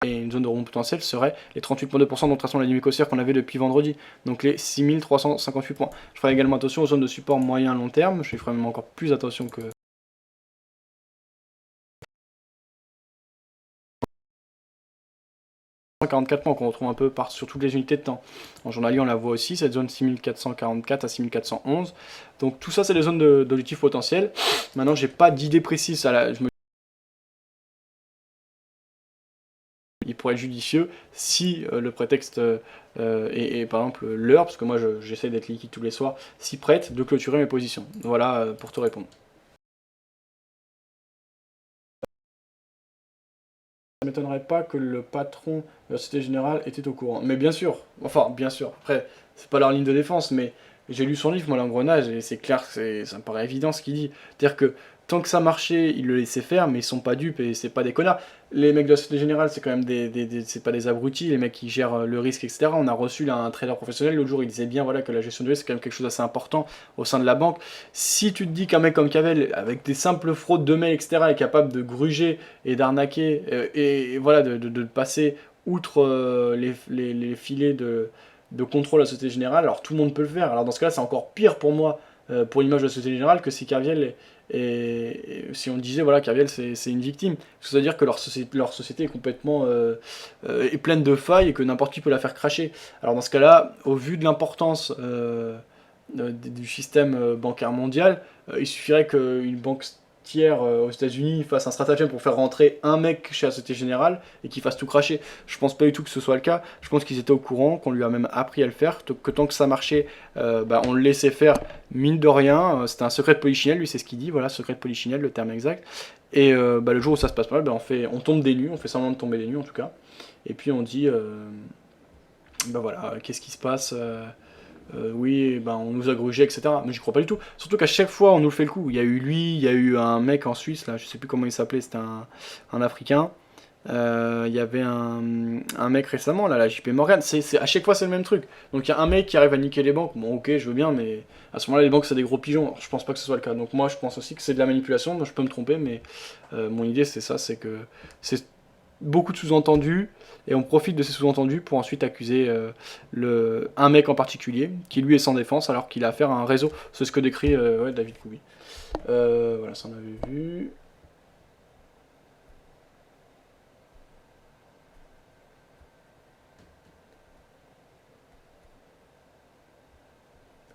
et une zone de rebond potentiel serait les 38,2% de traçant de la dynamique haussière qu'on avait depuis vendredi, donc les 6358 points. Je ferai également attention aux zones de support moyen long terme, je ferai même encore plus attention que 44 points qu'on retrouve un peu sur toutes les unités de temps. En journalier, on la voit aussi, cette zone 6444 à 6411. Donc tout ça, c'est les zones d'objectifs potentiels. Maintenant, j'ai pas d'idée précise. Il pourrait être judicieux si le prétexte est par exemple l'heure, parce que moi j'essaie d'être liquide tous les soirs, si prête de clôturer mes positions. Voilà pour te répondre. Ça m'étonnerait pas que le patron de la Société Générale était au courant. Mais bien sûr, enfin bien sûr, après, c'est pas leur ligne de défense, mais j'ai lu son livre, moi, l'engrenage, et c'est clair, ça me paraît évident ce qu'il dit. C'est-à-dire que tant que ça marchait, ils le laissaient faire, mais ils sont pas dupes et c'est pas des connards. Les mecs de la Société Générale, c'est quand même c'est pas des abrutis, les mecs qui gèrent le risque, etc. On a reçu là un trader professionnel, l'autre jour, il disait bien voilà, que la gestion du risque, c'est quand même quelque chose d'assez important au sein de la banque. Si tu te dis qu'un mec comme Cavel, avec des simples fraudes de mail, etc., est capable de gruger et d'arnaquer, et voilà, de passer outre les filets de contrôle à la Société Générale, alors tout le monde peut le faire. Alors dans ce cas-là, c'est encore pire pour moi, pour l'image de la Société Générale, que si Kerviel et si on disait voilà Kerviel c'est une victime. C'est-à-dire que leur société est complètement est pleine de failles et que n'importe qui peut la faire cracher. Alors dans ce cas-là, au vu de l'importance du système bancaire mondial, il suffirait qu'une banque tiers aux États-Unis fasse un stratagème pour faire rentrer un mec chez la Société Générale et qu'il fasse tout cracher. Je pense pas du tout que ce soit le cas. Je pense qu'ils étaient au courant, qu'on lui a même appris à le faire, que tant que ça marchait, on le laissait faire, mine de rien. C'était un secret de polichinelle, lui c'est ce qu'il dit, voilà, secret de polichinelle, le terme exact. Et le jour où ça se passe mal, on tombe des nues, on fait semblant de tomber des nues en tout cas. Et puis on dit, voilà, qu'est-ce qui se passe oui, on nous a grugé, etc. Mais j'y crois pas du tout. Surtout qu'à chaque fois, on nous le fait le coup. Il y a eu lui, il y a eu un mec en Suisse, là, je sais plus comment il s'appelait, c'était un Africain. Il y avait un mec récemment, là, la JP Morgan. À chaque fois, c'est le même truc. Donc il y a un mec qui arrive à niquer les banques. Bon, ok, je veux bien, mais à ce moment-là, les banques, c'est des gros pigeons. Alors, je pense pas que ce soit le cas. Donc moi, je pense aussi que c'est de la manipulation. Moi, je peux me tromper, mais mon idée, c'est ça, c'est que c'est beaucoup de sous-entendus, et on profite de ces sous-entendus pour ensuite accuser un mec en particulier, qui lui est sans défense, alors qu'il a affaire à un réseau. C'est ce que décrit David Koubi. Voilà, ça on avait vu.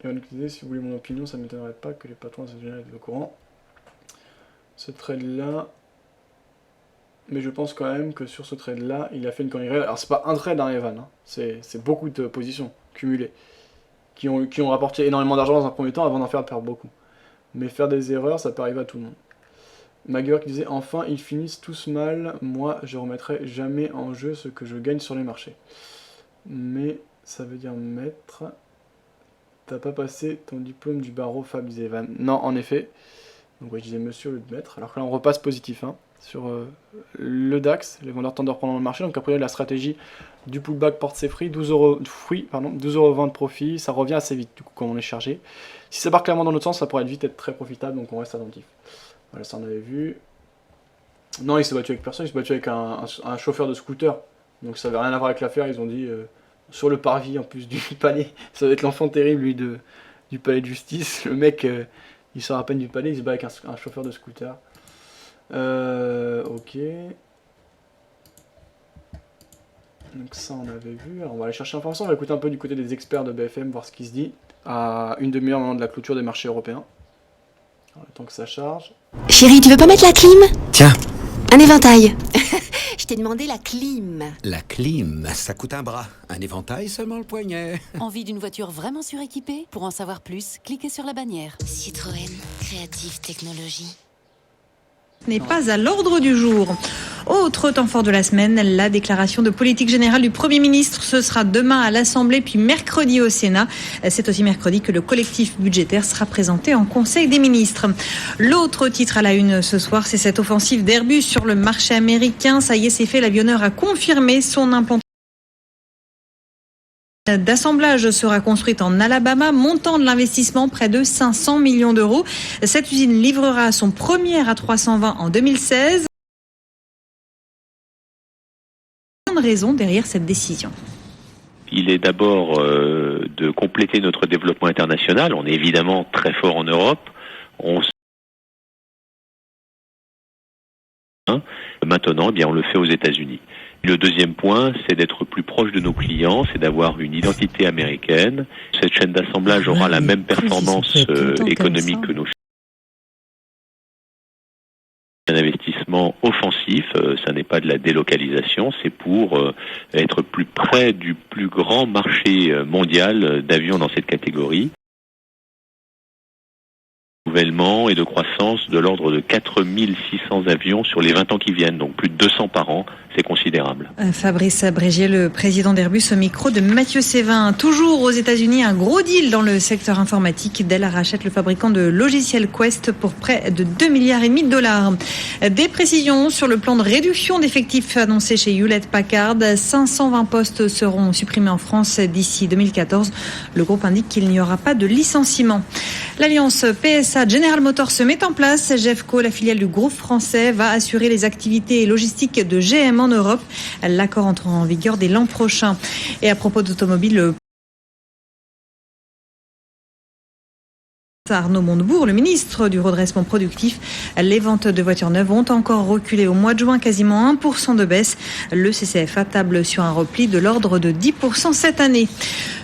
Et on disait, si vous voulez mon opinion, ça ne m'étonnerait pas que les patrons de cette générale étaient au courant. Ce trade-là, mais je pense quand même que sur ce trade-là, il a fait une connerie. Alors c'est pas un trade, hein, Evan, hein. C'est beaucoup de positions cumulées, qui ont rapporté énormément d'argent dans un premier temps avant d'en faire perdre beaucoup. Mais faire des erreurs, ça peut arriver à tout le monde. Maguire qui disait, enfin, ils finissent tous mal, moi, je remettrai jamais en jeu ce que je gagne sur les marchés. Mais ça veut dire mettre t'as pas passé ton diplôme du barreau, Fab, disait Evan. Non, en effet. Donc ouais, je disais monsieur au lieu de maître. Alors que là, on repasse positif sur le DAX. Les vendeurs tentent de reprendre le marché. Donc après, la stratégie du pullback porte ses fruits. 12,20€ de profit. Ça revient assez vite, du coup, quand on est chargé. Si ça part clairement dans l'autre sens, ça pourrait vite être très profitable. Donc on reste attentif. Voilà, ça on avait vu. Non, il s'est battu avec personne. Il s'est battu avec un chauffeur de scooter. Donc ça n'avait rien à voir avec l'affaire. Ils ont dit sur le parvis en plus du palais. Ça doit être l'enfant terrible, lui, du palais de justice. Le mec, il sort à peine du palais. Il se bat avec un chauffeur de scooter. Ok. Donc ça on avait vu. Alors on va aller chercher l'information. On va écouter un peu du côté des experts de BFM, voir ce qui se dit à une demi-heure au moment de la clôture des marchés européens. Alors, le temps que ça charge. Chérie, tu veux pas mettre la clim? Tiens, Un éventail. Je t'ai demandé la clim. la clim, ça coûte un bras. Un éventail, seulement le poignet. Envie d'une voiture vraiment suréquipée? Pour en savoir plus, cliquez sur la bannière. Citroën, créative technologie. N'est pas à l'ordre du jour. Autre temps fort de la semaine, la déclaration de politique générale du Premier ministre. Ce sera demain à l'Assemblée, puis mercredi au Sénat. C'est aussi mercredi que le collectif budgétaire sera présenté en Conseil des ministres. L'autre titre à la une ce soir, c'est cette offensive d'Airbus sur le marché américain. Ça y est, c'est fait, l'avionneur a confirmé son implantation d'assemblage sera construite en Alabama, montant de l'investissement près de 500 millions d'euros. Cette usine livrera son premier A320 en 2016. Plein de raisons derrière cette décision. Il est d'abord de compléter notre développement international. On est évidemment très fort en Europe. Maintenant, eh bien, on le fait aux États-Unis. Le deuxième point, c'est d'être plus proche de nos clients, c'est d'avoir une identité américaine. Cette chaîne d'assemblage aura la même performance économique que nos un investissement offensif, ça n'est pas de la délocalisation, c'est pour être plus près du plus grand marché mondial d'avions dans cette catégorie. Renouvellement et de croissance de l'ordre de 4600 avions sur les 20 ans qui viennent, donc plus de 200 par an, c'est considérable. Fabrice Brégier, le président d'Airbus, au micro de Mathieu Sévin. Toujours aux États-Unis, un gros deal dans le secteur informatique. Dell rachète le fabricant de logiciels Quest pour près de 2,5 milliards de dollars. Des précisions sur le plan de réduction d'effectifs annoncé chez Hewlett-Packard. 520 postes seront supprimés en France d'ici 2014. Le groupe indique qu'il n'y aura pas de licenciement. L'alliance PSA General Motors se met en place. GEFCO, la filiale du groupe français, va assurer les activités logistiques de GM en Europe. L'accord entrera en vigueur dès l'an prochain. Et à propos d'automobile, Arnaud Montebourg, le ministre du redressement productif. Les ventes de voitures neuves ont encore reculé au mois de juin, quasiment 1% de baisse. Le CCFA table sur un repli de l'ordre de 10% cette année.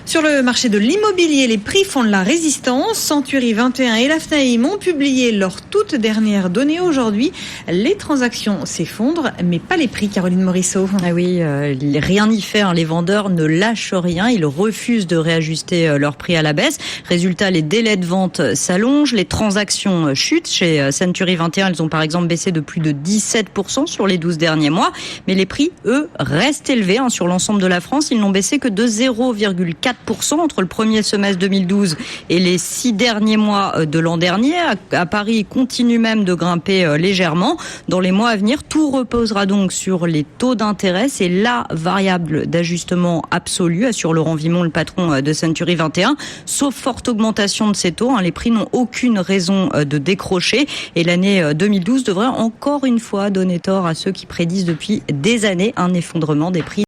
Sur le marché de l'immobilier, les prix font de la résistance. Century 21 et la FNAIM ont publié leurs toutes dernières données aujourd'hui. Les transactions s'effondrent, mais pas les prix, Caroline Morisseau. Ah oui, rien n'y fait. Les vendeurs ne lâchent rien. Ils refusent de réajuster leur prix à la baisse. Résultat, les délais de vente s'allongent. Les transactions chutent. Chez Century 21, elles ont par exemple baissé de plus de 17% sur les 12 derniers mois. Mais les prix, eux, restent élevés. Sur l'ensemble de la France, ils n'ont baissé que de 0,4% entre le premier semestre 2012 et les 6 derniers mois de l'an dernier. À Paris, ils continuent même de grimper légèrement. Dans les mois à venir, tout reposera donc sur les taux d'intérêt. C'est la variable d'ajustement absolue, assure Laurent Vimon, le patron de Century 21. Sauf forte augmentation de ces taux, les prix n'ont aucune raison de décrocher. Et l'année 2012 devrait encore une fois donner tort à ceux qui prédisent depuis des années un effondrement des prix.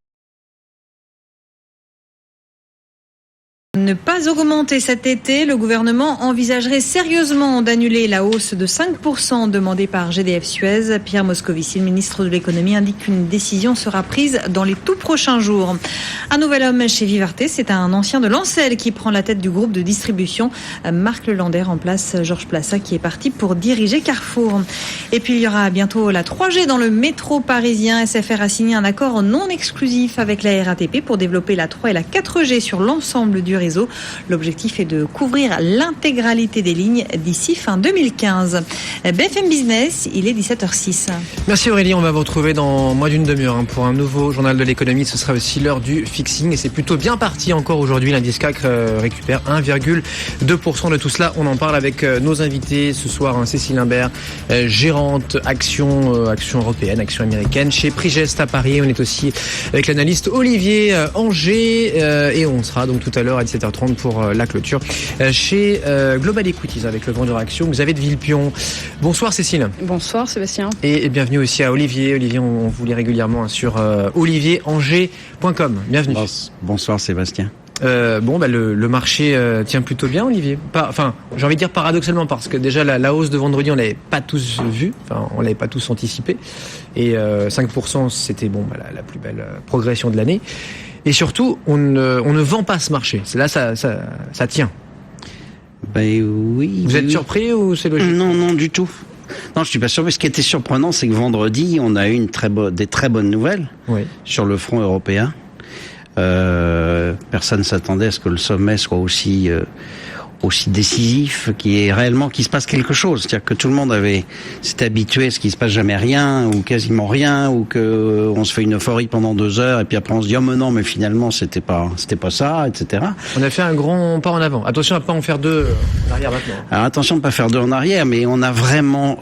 Ne pas augmenter cet été, le gouvernement envisagerait sérieusement d'annuler la hausse de 5% demandée par GDF Suez. Pierre Moscovici, le ministre de l'économie, indique qu'une décision sera prise dans les tout prochains jours. Un nouvel homme chez Vivarté, c'est un ancien de Lancel qui prend la tête du groupe de distribution. Marc Lelandet remplace Georges Plassa qui est parti pour diriger Carrefour. Et puis il y aura bientôt la 3G dans le métro parisien. SFR a signé un accord non exclusif avec la RATP pour développer la 3 et la 4G sur l'ensemble du réseau. réseau. L'objectif est de couvrir l'intégralité des lignes d'ici fin 2015. BFM Business, il est 17h06. Merci Aurélie, on va vous retrouver dans moins d'une demi-heure pour un nouveau journal de l'économie. Ce sera aussi l'heure du fixing et c'est plutôt bien parti encore aujourd'hui. L'indice CAC récupère 1,2% de tout cela. On en parle avec nos invités ce soir. Cécile Imbert, gérante action européenne, action américaine chez Prigest à Paris. On est aussi avec l'analyste Olivier Angers et on sera donc tout à l'heure à 17h30 pour la clôture chez Global Equities avec le vendeur action Xavier de Villepion. Bonsoir Cécile. Bonsoir Sébastien. Et bienvenue aussi à Olivier. Olivier, on vous lit régulièrement sur olivierangers.com. Bienvenue. Bonsoir Sébastien. Le marché tient plutôt bien, Olivier. J'ai envie de dire paradoxalement, parce que déjà la hausse de vendredi, on l'avait pas tous vue, on l'avait pas tous anticipé. Et 5%, c'était la plus belle progression de l'année. Et surtout, on ne vend pas ce marché. C'est là, ça tient. Oui. Vous êtes surpris ou c'est logique ? Non, du tout. Non, je suis pas surpris. Ce qui était surprenant, c'est que vendredi, on a eu des très bonnes nouvelles sur le front européen. Personne s'attendait à ce que le sommet soit aussi décisif, qu'il se passe quelque chose. C'est-à-dire que tout le monde s'était habitué à ce qu'il se passe jamais rien, ou quasiment rien, ou que on se fait une euphorie pendant 2 heures, et puis après on se dit, mais finalement, c'était pas ça, etc. On a fait un grand pas en avant. Attention à pas en faire 2 en arrière maintenant. Alors attention de pas faire 2 en arrière, mais on a vraiment,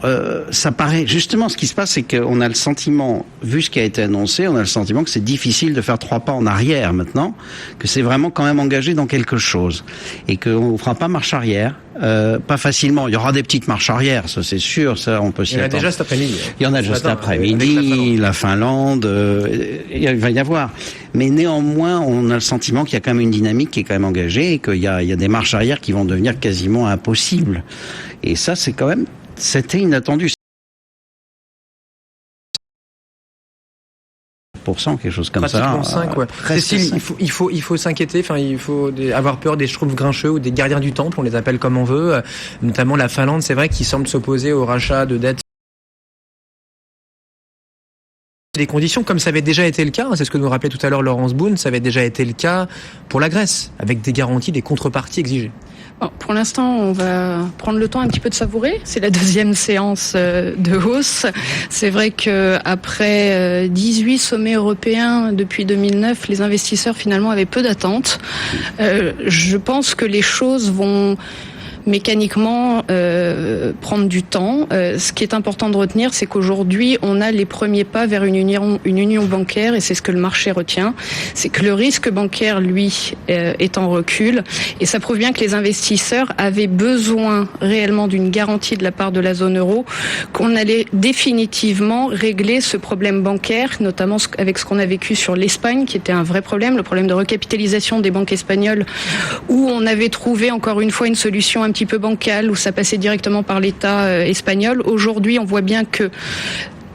ça paraît, justement, ce qui se passe, c'est qu'on a le sentiment, vu ce qui a été annoncé, on a le sentiment que c'est difficile de faire 3 pas en arrière maintenant, que c'est vraiment quand même engagé dans quelque chose. Et qu'on fera pas marche arrière, pas facilement. Il y aura des petites marches arrière, ça c'est sûr, ça on peut s'y attendre. Il y en a déjà cet après-midi. Il y en a déjà cet après-midi, la Finlande, il va y avoir. Mais néanmoins, on a le sentiment qu'il y a quand même une dynamique qui est quand même engagée et qu'il y a des marches arrière qui vont devenir quasiment impossibles. Et ça, c'était inattendu. Quelque chose comme ça. 5, Cécile, il faut s'inquiéter, il faut avoir peur des schtroumpfs grincheux ou des gardiens du temple, on les appelle comme on veut, notamment la Finlande, c'est vrai, qui semble s'opposer au rachat de dettes. Les conditions, comme ça avait déjà été le cas, c'est ce que nous rappelait tout à l'heure Laurence Boone, ça avait déjà été le cas pour la Grèce, avec des garanties, des contreparties exigées. Bon, pour l'instant, on va prendre le temps un petit peu de savourer. C'est la 2e séance de hausse. C'est vrai que après 18 sommets européens depuis 2009, les investisseurs finalement avaient peu d'attentes. Je pense que les choses vont mécaniquement prendre du temps. Ce qui est important de retenir, c'est qu'aujourd'hui, on a les premiers pas vers une union bancaire, et c'est ce que le marché retient. C'est que le risque bancaire, lui, est en recul, et ça prouve bien que les investisseurs avaient besoin réellement d'une garantie de la part de la zone euro, qu'on allait définitivement régler ce problème bancaire, notamment avec ce qu'on a vécu sur l'Espagne, qui était un vrai problème, le problème de recapitalisation des banques espagnoles, où on avait trouvé encore une fois une solution un petit peu bancale, où ça passait directement par l'État espagnol. Aujourd'hui, on voit bien que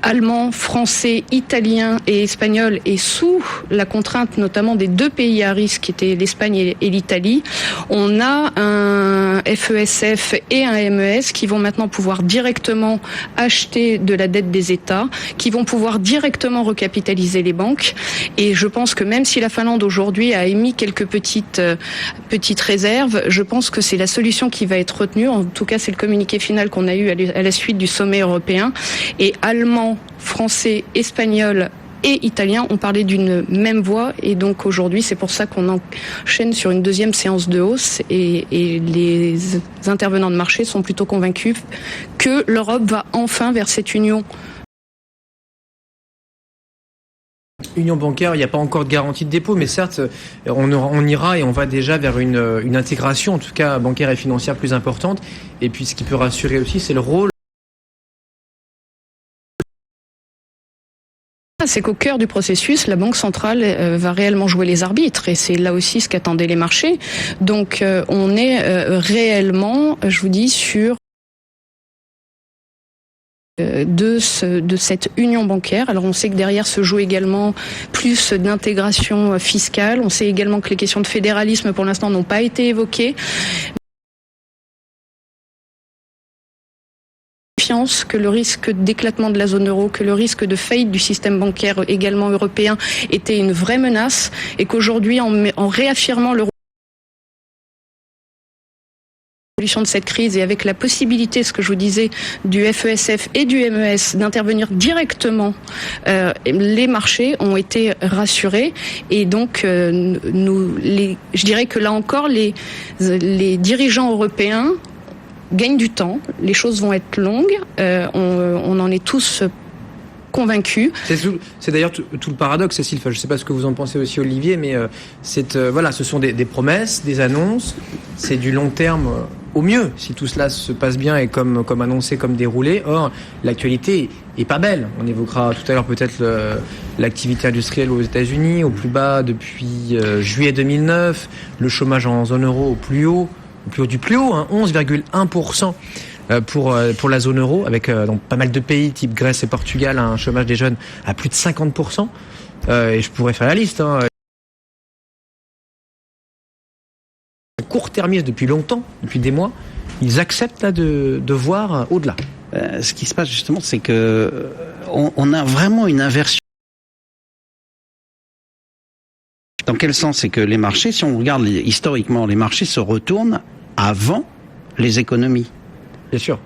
Allemands, Français, Italiens et Espagnols, et sous la contrainte notamment des 2 pays à risque qui étaient l'Espagne et l'Italie, on a un FESF et un MES qui vont maintenant pouvoir directement acheter de la dette des États, qui vont pouvoir directement recapitaliser les banques. Et je pense que même si la Finlande aujourd'hui a émis quelques petites réserves, je pense que c'est la solution qui va être retenue. En tout cas, c'est le communiqué final qu'on a eu à la suite du sommet européen. Et Allemands, Français, Espagnols et Italiens ont parlé d'une même voix, et donc aujourd'hui c'est pour ça qu'on enchaîne sur une 2e séance de hausse, et les intervenants de marché sont plutôt convaincus que l'Europe va enfin vers cette union. Union bancaire, il n'y a pas encore de garantie de dépôt, mais certes, on ira et on va déjà vers une intégration, en tout cas bancaire et financière plus importante. Et puis ce qui peut rassurer aussi, c'est le rôle. C'est qu'au cœur du processus, la Banque centrale va réellement jouer les arbitres, et c'est là aussi ce qu'attendaient les marchés. Donc on est réellement, je vous dis, sur de cette union bancaire. Alors on sait que derrière se joue également plus d'intégration fiscale. On sait également que les questions de fédéralisme pour l'instant n'ont pas été évoquées. Que le risque d'éclatement de la zone euro, que le risque de faillite du système bancaire également européen était une vraie menace, et qu'aujourd'hui, en réaffirmant le de cette crise et avec la possibilité, ce que je vous disais, du FESF et du MES d'intervenir directement, les marchés ont été rassurés et donc je dirais que là encore les dirigeants européens gagnent du temps, les choses vont être longues, on en est tous convaincus. C'est d'ailleurs tout le paradoxe, Cécile. Enfin, je ne sais pas ce que vous en pensez aussi, Olivier, mais voilà, ce sont des promesses, des annonces. C'est du long terme au mieux, si tout cela se passe bien et comme annoncé, comme déroulé. Or, l'actualité est pas belle. On évoquera tout à l'heure peut-être l'activité industrielle aux États-Unis au plus bas depuis juillet 2009, le chômage en zone euro au plus haut du plus haut, 11,1%. Pour la zone euro, avec dans pas mal de pays, type Grèce et Portugal, un chômage des jeunes à plus de 50%. Et je pourrais faire la liste. Court-termistes depuis longtemps, depuis des mois, ils acceptent là de voir au-delà. Ce qui se passe justement, c'est que on a vraiment une inversion. Dans quel sens? C'est que les marchés, si on regarde historiquement, les marchés se retournent avant les économies. Bien sûr.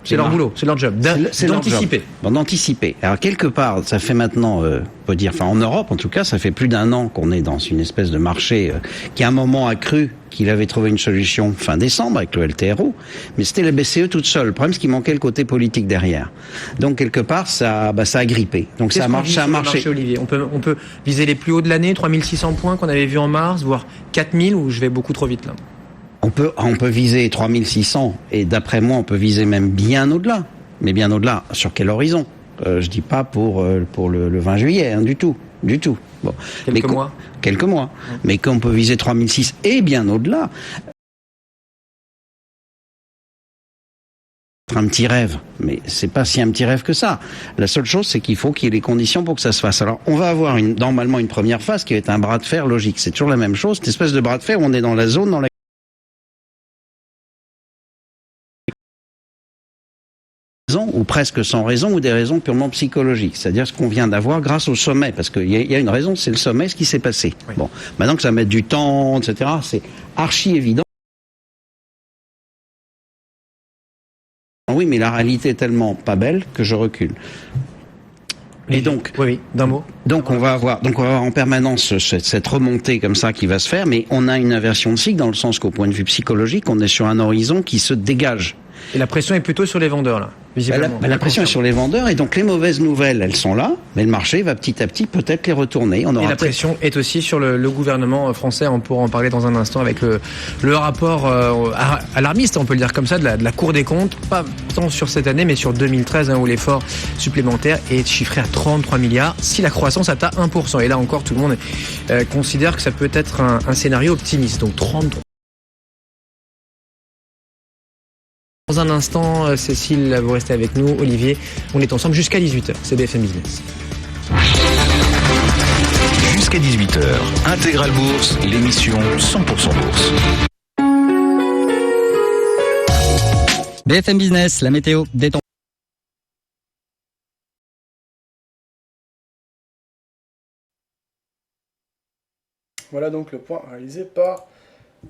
C'est leur boulot, c'est leur job, d'anticiper. D'anticiper. Alors quelque part, ça fait maintenant, on peut dire, enfin en Europe en tout cas, ça fait plus d'un an qu'on est dans une espèce de marché qui à un moment a cru qu'il avait trouvé une solution fin décembre avec le LTRO, mais c'était la BCE toute seule. Le problème, c'est qu'il manquait le côté politique derrière. Donc quelque part, ça a grippé. Donc ça a marché. Olivier, on peut viser les plus hauts de l'année, 3600 points qu'on avait vu en mars, voire 4000, ou je vais beaucoup trop vite là. On peut viser 3600 et d'après moi on peut viser même bien au-delà. Mais bien au-delà, sur quel horizon? Je dis pas pour le 20 juillet, du tout. Bon. Quelques mois. Mais qu'on peut viser 3006 et bien au-delà. Un petit rêve, mais c'est pas si un petit rêve que ça. La seule chose, c'est qu'il faut qu'il y ait les conditions pour que ça se fasse. Alors, on va avoir normalement une première phase qui va être un bras de fer logique. C'est toujours la même chose, cette espèce de bras de fer où on est dans la zone dans laquelle ou presque sans raison, ou des raisons purement psychologiques. C'est-à-dire ce qu'on vient d'avoir grâce au sommet. Parce qu'il y a une raison, c'est le sommet, ce qui s'est passé. Oui. Bon, maintenant que ça met du temps, etc., c'est archi évident. Oui, mais la réalité est tellement pas belle que je recule. Et donc, oui, d'un mot. Donc on va avoir en permanence cette remontée comme ça qui va se faire, mais on a une inversion de cycle dans le sens qu'au point de vue psychologique, on est sur un horizon qui se dégage. Et la pression est plutôt sur les vendeurs là, visiblement. La pression est sur les vendeurs et donc les mauvaises nouvelles, elles sont là, mais le marché va petit à petit peut-être les retourner. Et la pression est aussi sur le gouvernement français. On pourra en parler dans un instant avec le rapport alarmiste, on peut le dire comme ça, de la Cour des comptes, pas tant sur cette année, mais sur 2013 où l'effort supplémentaire est chiffré à 33 milliards. Si la croissance atteint 1%, et là encore tout le monde considère que ça peut être un scénario optimiste. Donc 33. Dans un instant, Cécile, vous restez avec nous. Olivier, on est ensemble jusqu'à 18h. C'est BFM Business. Jusqu'à 18h, Intégral Bourse, l'émission 100% Bourse. BFM Business, la météo, détend. Voilà donc le point réalisé par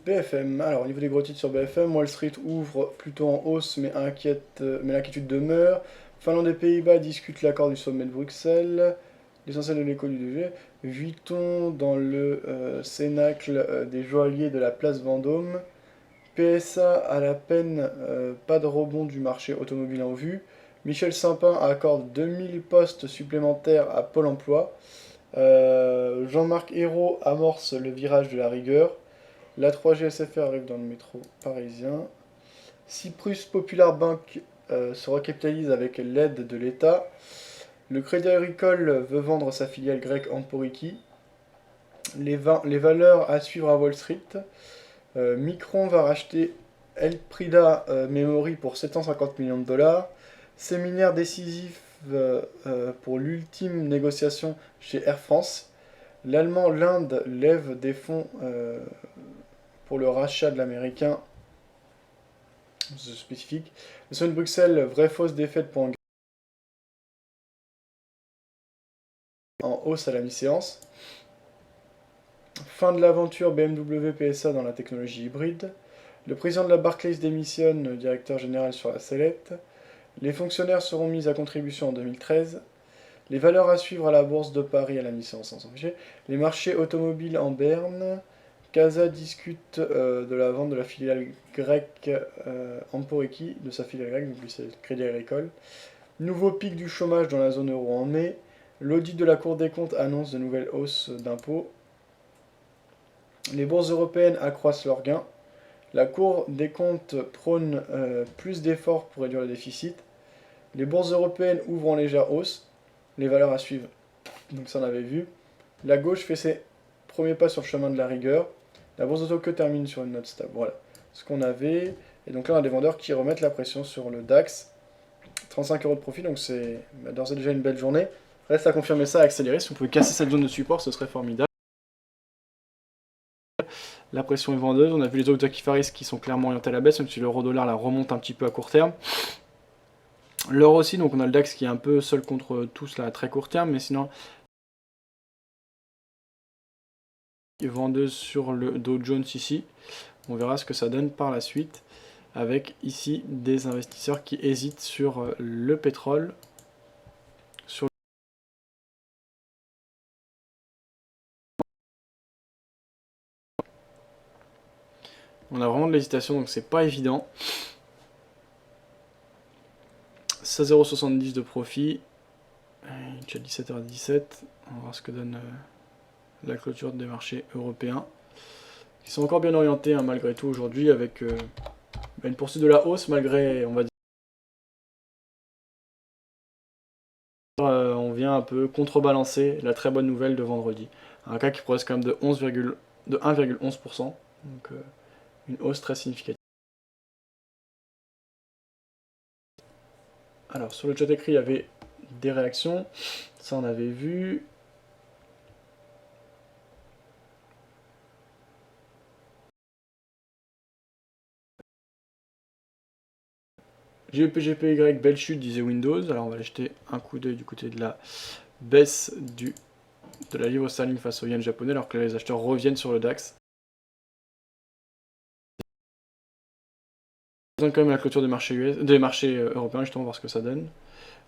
BFM. Alors au niveau des gros titres sur BFM, Wall Street ouvre plutôt en hausse mais l'inquiétude demeure. Finlande et Pays-Bas discutent l'accord du sommet de Bruxelles. L'essentiel de l'écho du DG. Vuitton dans le cénacle des joailliers de la place Vendôme. PSA à la peine, pas de rebond du marché automobile en vue. Michel Simpin accorde 2000 postes supplémentaires à Pôle emploi. Jean-Marc Ayrault amorce le virage de la rigueur. La 3G SFR arrive dans le métro parisien. Cyprus Popular Bank se recapitalise avec l'aide de l'État. Le Crédit Agricole veut vendre sa filiale grecque Emporiki. Les valeurs à suivre à Wall Street. Micron va racheter Elprida Memory pour 750 millions de dollars. Séminaire décisif pour l'ultime négociation chez Air France. L'Inde lève des fonds pour le rachat de l'américain spécifique. Le sommet de Bruxelles, vraie fausse défaite pour en hausse à la mi-séance. Fin de l'aventure BMW PSA dans la technologie hybride. Le président de la Barclays démissionne, directeur général sur la sellette. Les fonctionnaires seront mis à contribution en 2013. Les valeurs à suivre à la bourse de Paris à la mi-séance sans s'afficher. Les marchés automobiles en berne. Casa discute de la vente de la filiale grecque Amporiki, de sa filiale grecque, donc lui c'est le Crédit Agricole. Nouveau pic du chômage dans la zone euro en mai. L'audit de la Cour des comptes annonce de nouvelles hausses d'impôts. Les bourses européennes accroissent leurs gains. La Cour des comptes prône plus d'efforts pour réduire le déficit. Les bourses européennes ouvrent en légère hausse. Les valeurs à suivre, donc ça on avait vu. La gauche fait ses premiers pas sur le chemin de la rigueur. La bourse de Tokyo termine sur une note stable. Voilà ce qu'on avait. Et donc là on a des vendeurs qui remettent la pression sur le DAX. 35 € de profit, donc c'est d'ores et déjà une belle journée. Reste à confirmer ça, à accélérer. Si on pouvait casser cette zone de support, ce serait formidable. La pression est vendeuse. On a vu les autres Akifaris qui sont clairement orientés à la baisse, même si l'euro-dollar la remonte un petit peu à court terme. L'or aussi, donc on a le DAX qui est un peu seul contre tous là à très court terme, mais sinon vendeuse sur le Dow Jones ici. On verra ce que ça donne par la suite, avec ici des investisseurs qui hésitent sur le pétrole. On a vraiment de l'hésitation, donc c'est pas évident. 16,70 € de profit. Il est déjà 17h17. On va voir ce que donne la clôture des marchés européens. Ils sont encore bien orientés hein, malgré tout aujourd'hui, avec une poursuite de la hausse malgré, on va dire, on vient un peu contrebalancer la très bonne nouvelle de vendredi. Un cas qui progresse quand même de 1,11%, donc une hausse très significative. Alors sur le chat écrit il y avait des réactions, ça on avait vu. GPGPY, belle chute, disait Windows. Alors on va aller jeter un coup d'œil du côté de la baisse de la livre sterling face au yen japonais, alors que les acheteurs reviennent sur le DAX. On donne quand même la clôture des marchés européens, justement, voir ce que ça donne.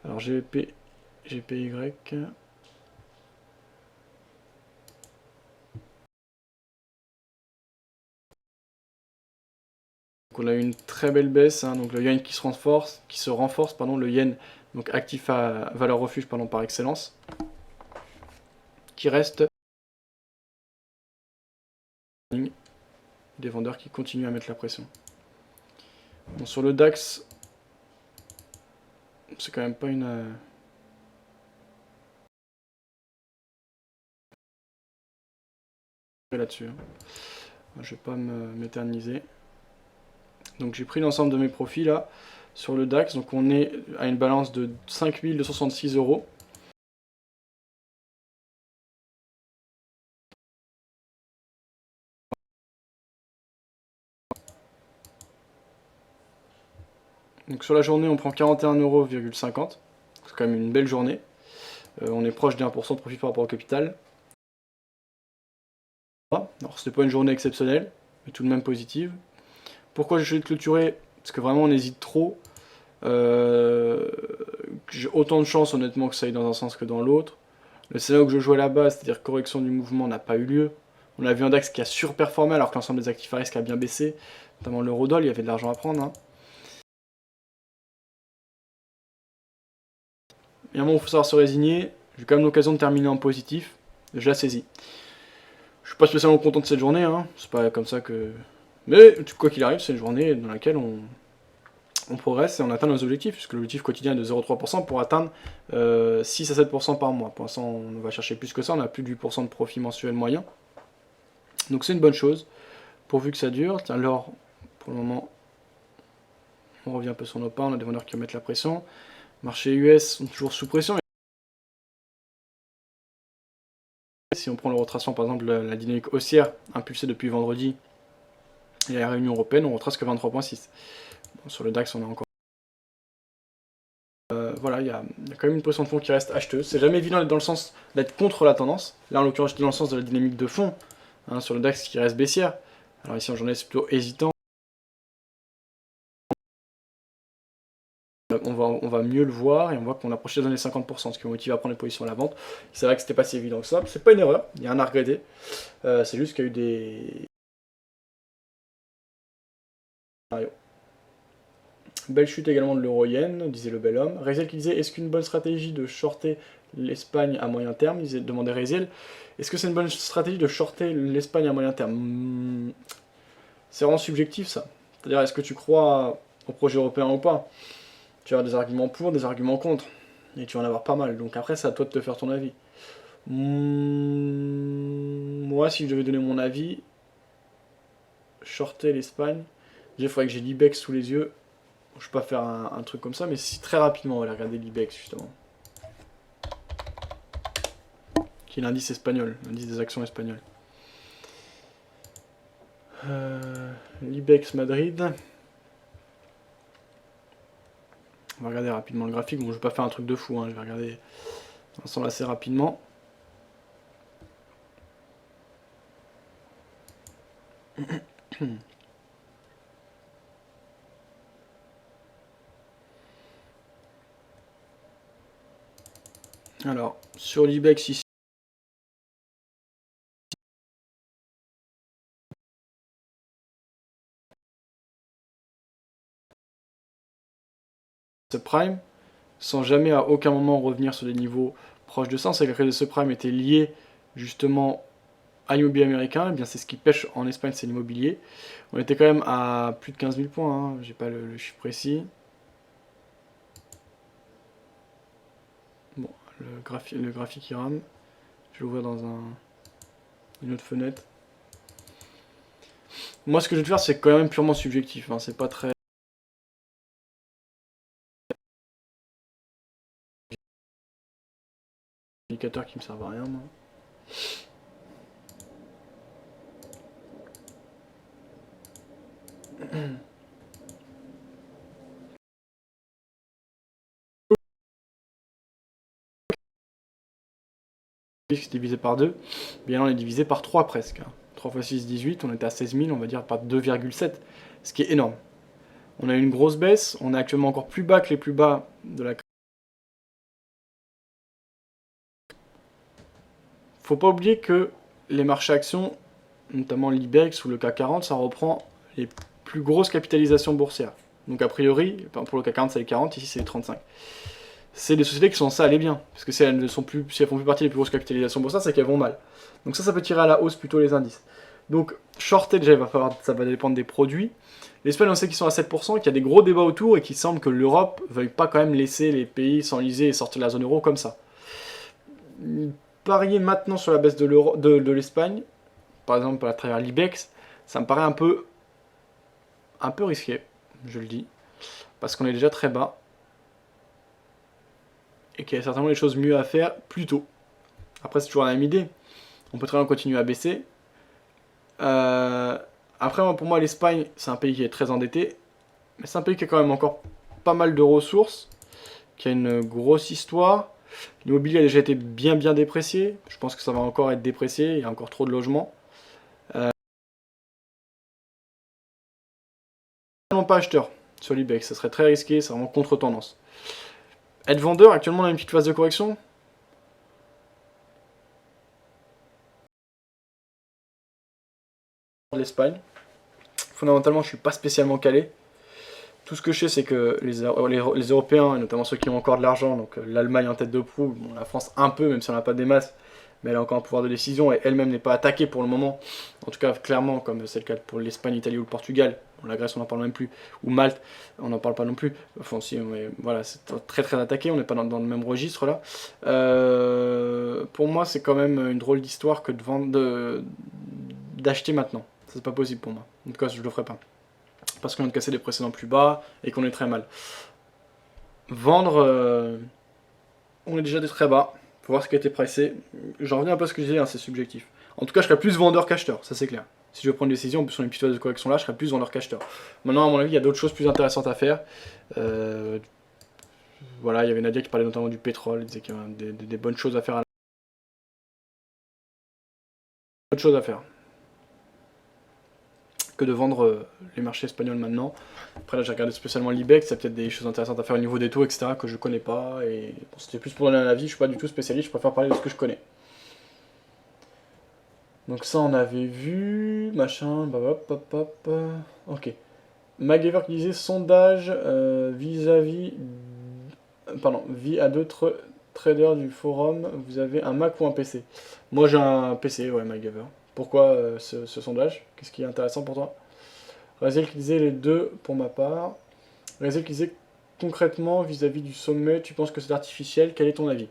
Alors GPY. Donc on a eu une très belle baisse, hein, donc le yen qui se renforce, le yen donc actif à valeur refuge par excellence, qui reste des vendeurs qui continuent à mettre la pression. Bon, sur le DAX, c'est quand même pas une... là-dessus. Hein. Je vais pas m'éterniser. Donc j'ai pris l'ensemble de mes profits là sur le DAX, donc on est à une balance de 5266 €. Donc sur la journée on prend 41,50 €, c'est quand même une belle journée. On est proche des 1% de profit par rapport au capital. Alors c'était pas une journée exceptionnelle, mais tout de même positive. Pourquoi j'ai choisi de clôturer? Parce que vraiment on hésite trop. J'ai autant de chance honnêtement que ça aille dans un sens que dans l'autre. Le scénario que je jouais là-bas, c'est-à-dire correction du mouvement, n'a pas eu lieu. On a vu un DAX qui a surperformé alors que l'ensemble des actifs à risque a bien baissé. Notamment l'eurodoll, il y avait de l'argent à prendre. Hein. Et à un moment où il faut savoir se résigner, j'ai quand même l'occasion de terminer en positif. Je la saisis. Je suis pas spécialement content de cette journée, hein. C'est pas comme ça que... Mais quoi qu'il arrive, c'est une journée dans laquelle on progresse et on atteint nos objectifs, puisque l'objectif quotidien est de 0,3% pour atteindre 6 à 7% par mois. Pour l'instant, on va chercher plus que ça, on a plus de 8% de profit mensuel moyen. Donc c'est une bonne chose, pourvu que ça dure. Tiens, l'or, pour le moment, on revient un peu sur nos pas, on a des vendeurs qui mettent la pression. Marché US sont toujours sous pression. Si on prend le retracement, par exemple, la dynamique haussière impulsée depuis vendredi, et la réunion européenne, on retrace que 23,6. Bon, sur le DAX, on a encore... voilà, il y a quand même une pression de fond qui reste acheteuse. C'est jamais évident d'être dans le sens d'être contre la tendance. Là, en l'occurrence, j'étais dans le sens de la dynamique de fond, hein, sur le DAX qui reste baissière. Alors ici, en journée, c'est plutôt hésitant. On va mieux le voir et on voit qu'on approche des années 50%, ce qui motive à prendre les positions à la vente. C'est vrai que c'était pas si évident que ça, c'est pas une erreur, il y a un à regretter. C'est juste qu'il y a eu des... Belle chute également de l'euro-yen, disait le bel homme. Reziel qui disait, est-ce qu'une bonne stratégie de shorter l'Espagne à moyen terme, demandait Reziel. Est-ce que c'est une bonne stratégie de shorter l'Espagne à moyen terme? C'est vraiment subjectif ça. C'est-à-dire, est-ce que tu crois au projet européen ou pas? Tu vas avoir des arguments pour, des arguments contre. Et tu vas en avoir pas mal. Donc après, c'est à toi de te faire ton avis. Moi, si je devais donner mon avis, shorter l'Espagne, déjà, il faudrait que j'ai l'Ibex sous les yeux. Je peux pas faire un truc comme ça, mais si très rapidement, on va aller regarder l'Ibex, justement. Qui est l'indice espagnol, l'indice des actions espagnoles. L'Ibex Madrid. On va regarder rapidement le graphique. Bon, je vais pas faire un truc de fou, hein. Je vais regarder ensemble assez rapidement. Alors, sur l'Ibex ici, subprime, sans jamais à aucun moment revenir sur des niveaux proches de ça. C'est que la crise de subprime était liée justement à l'immobilier américain. Eh bien, c'est ce qui pêche en Espagne, c'est l'immobilier. On était quand même à plus de 15 000 points, hein. J'ai pas le chiffre précis. Bon, le graphique il rame. Je vais l'ouvrir dans une autre fenêtre. Moi, ce que je vais te faire, c'est quand même purement subjectif, hein. C'est pas très... Indicateur qui me servent à rien, moi. C'est divisé par 2, bien là on est divisé par 3 presque. 3 x 6, 18, on était à 16 000, on va dire par 2,7, ce qui est énorme. On a eu une grosse baisse, on est actuellement encore plus bas que les plus bas de la... Faut pas oublier que les marchés actions, notamment l'IBEX ou le CAC 40, ça reprend les plus grosses capitalisations boursières. Donc a priori, pour le CAC 40 c'est les 40, ici c'est les 35. C'est des sociétés qui sont censées aller bien, parce que si elles font plus partie des plus grosses capitalisations boursières, c'est qu'elles vont mal. Donc ça peut tirer à la hausse plutôt les indices. Donc shorter déjà, ça va dépendre des produits. L'Espagne, on sait qu'ils sont à 7%, qu'il y a des gros débats autour et qu'il semble que l'Europe ne veuille pas quand même laisser les pays s'enliser et sortir de la zone euro comme ça. Parier maintenant sur la baisse de l'Espagne, par exemple à travers l'IBEX, ça me paraît un peu risqué, je le dis, parce qu'on est déjà très bas. Et qu'il y a certainement des choses mieux à faire plus tôt. Après, c'est toujours la même idée. On peut très bien continuer à baisser. Après, pour moi, l'Espagne, c'est un pays qui est très endetté. Mais c'est un pays qui a quand même encore pas mal de ressources. Qui a une grosse histoire. L'immobilier a déjà été bien déprécié. Je pense que ça va encore être déprécié. Il y a encore trop de logements. Pas acheteur sur l'IBEX. Ça serait très risqué. C'est vraiment contre-tendance. Être vendeur, actuellement on a une petite phase de correction. L'Espagne. Fondamentalement, je suis pas spécialement calé. Tout ce que je sais, c'est que les Européens, et notamment ceux qui ont encore de l'argent, donc l'Allemagne en tête de proue, bon, la France un peu, même si on n'a pas des masses, mais elle a encore un pouvoir de décision et elle-même n'est pas attaquée pour le moment. En tout cas, clairement, comme c'est le cas pour l'Espagne, l'Italie ou le Portugal. Bon, la Grèce, on n'en parle même plus. Ou Malte, on n'en parle pas non plus. Enfin, si, mais voilà, c'est très attaqué. On n'est pas dans le même registre là. Pour moi, c'est quand même une drôle d'histoire que d'acheter maintenant. Ça, c'est pas possible pour moi. En tout cas, je le ferai pas. Parce qu'on vient de casser des précédents plus bas et qu'on est très mal. Vendre, on est déjà très bas. Faut voir ce qui a été pricé. J'en reviens un peu à ce que je disais, hein, c'est subjectif. En tout cas, je serais plus vendeur qu'acheteur, ça c'est clair. Si je veux prendre une décision, en plus sur une petite phase de correction là, je serais plus vendeur qu'acheteur. Maintenant, à mon avis, il y a d'autres choses plus intéressantes à faire. Voilà, il y avait Nadia qui parlait notamment du pétrole, elle disait qu'il y avait des bonnes choses à faire. D'autres choses à faire. que de vendre les marchés espagnols maintenant. Après là j'ai regardé spécialement l'IBEX, il y a peut-être des choses intéressantes à faire au niveau des taux, etc. que je connais pas. Et bon, c'était plus pour donner un avis, je suis pas du tout spécialiste, je préfère parler de ce que je connais. Donc ça on avait vu, machin, bah hop hop hop, ok. MacGyver qui disait sondage vis à d'autres traders du forum, vous avez un Mac ou un PC? Moi j'ai un PC, ouais, MacGyver. Pourquoi ce sondage? Qu'est-ce qui est intéressant pour toi? Raziel qui disait les deux pour ma part. Raziel qui disait concrètement vis-à-vis du sommet, tu penses que c'est artificiel? Quel est ton avis?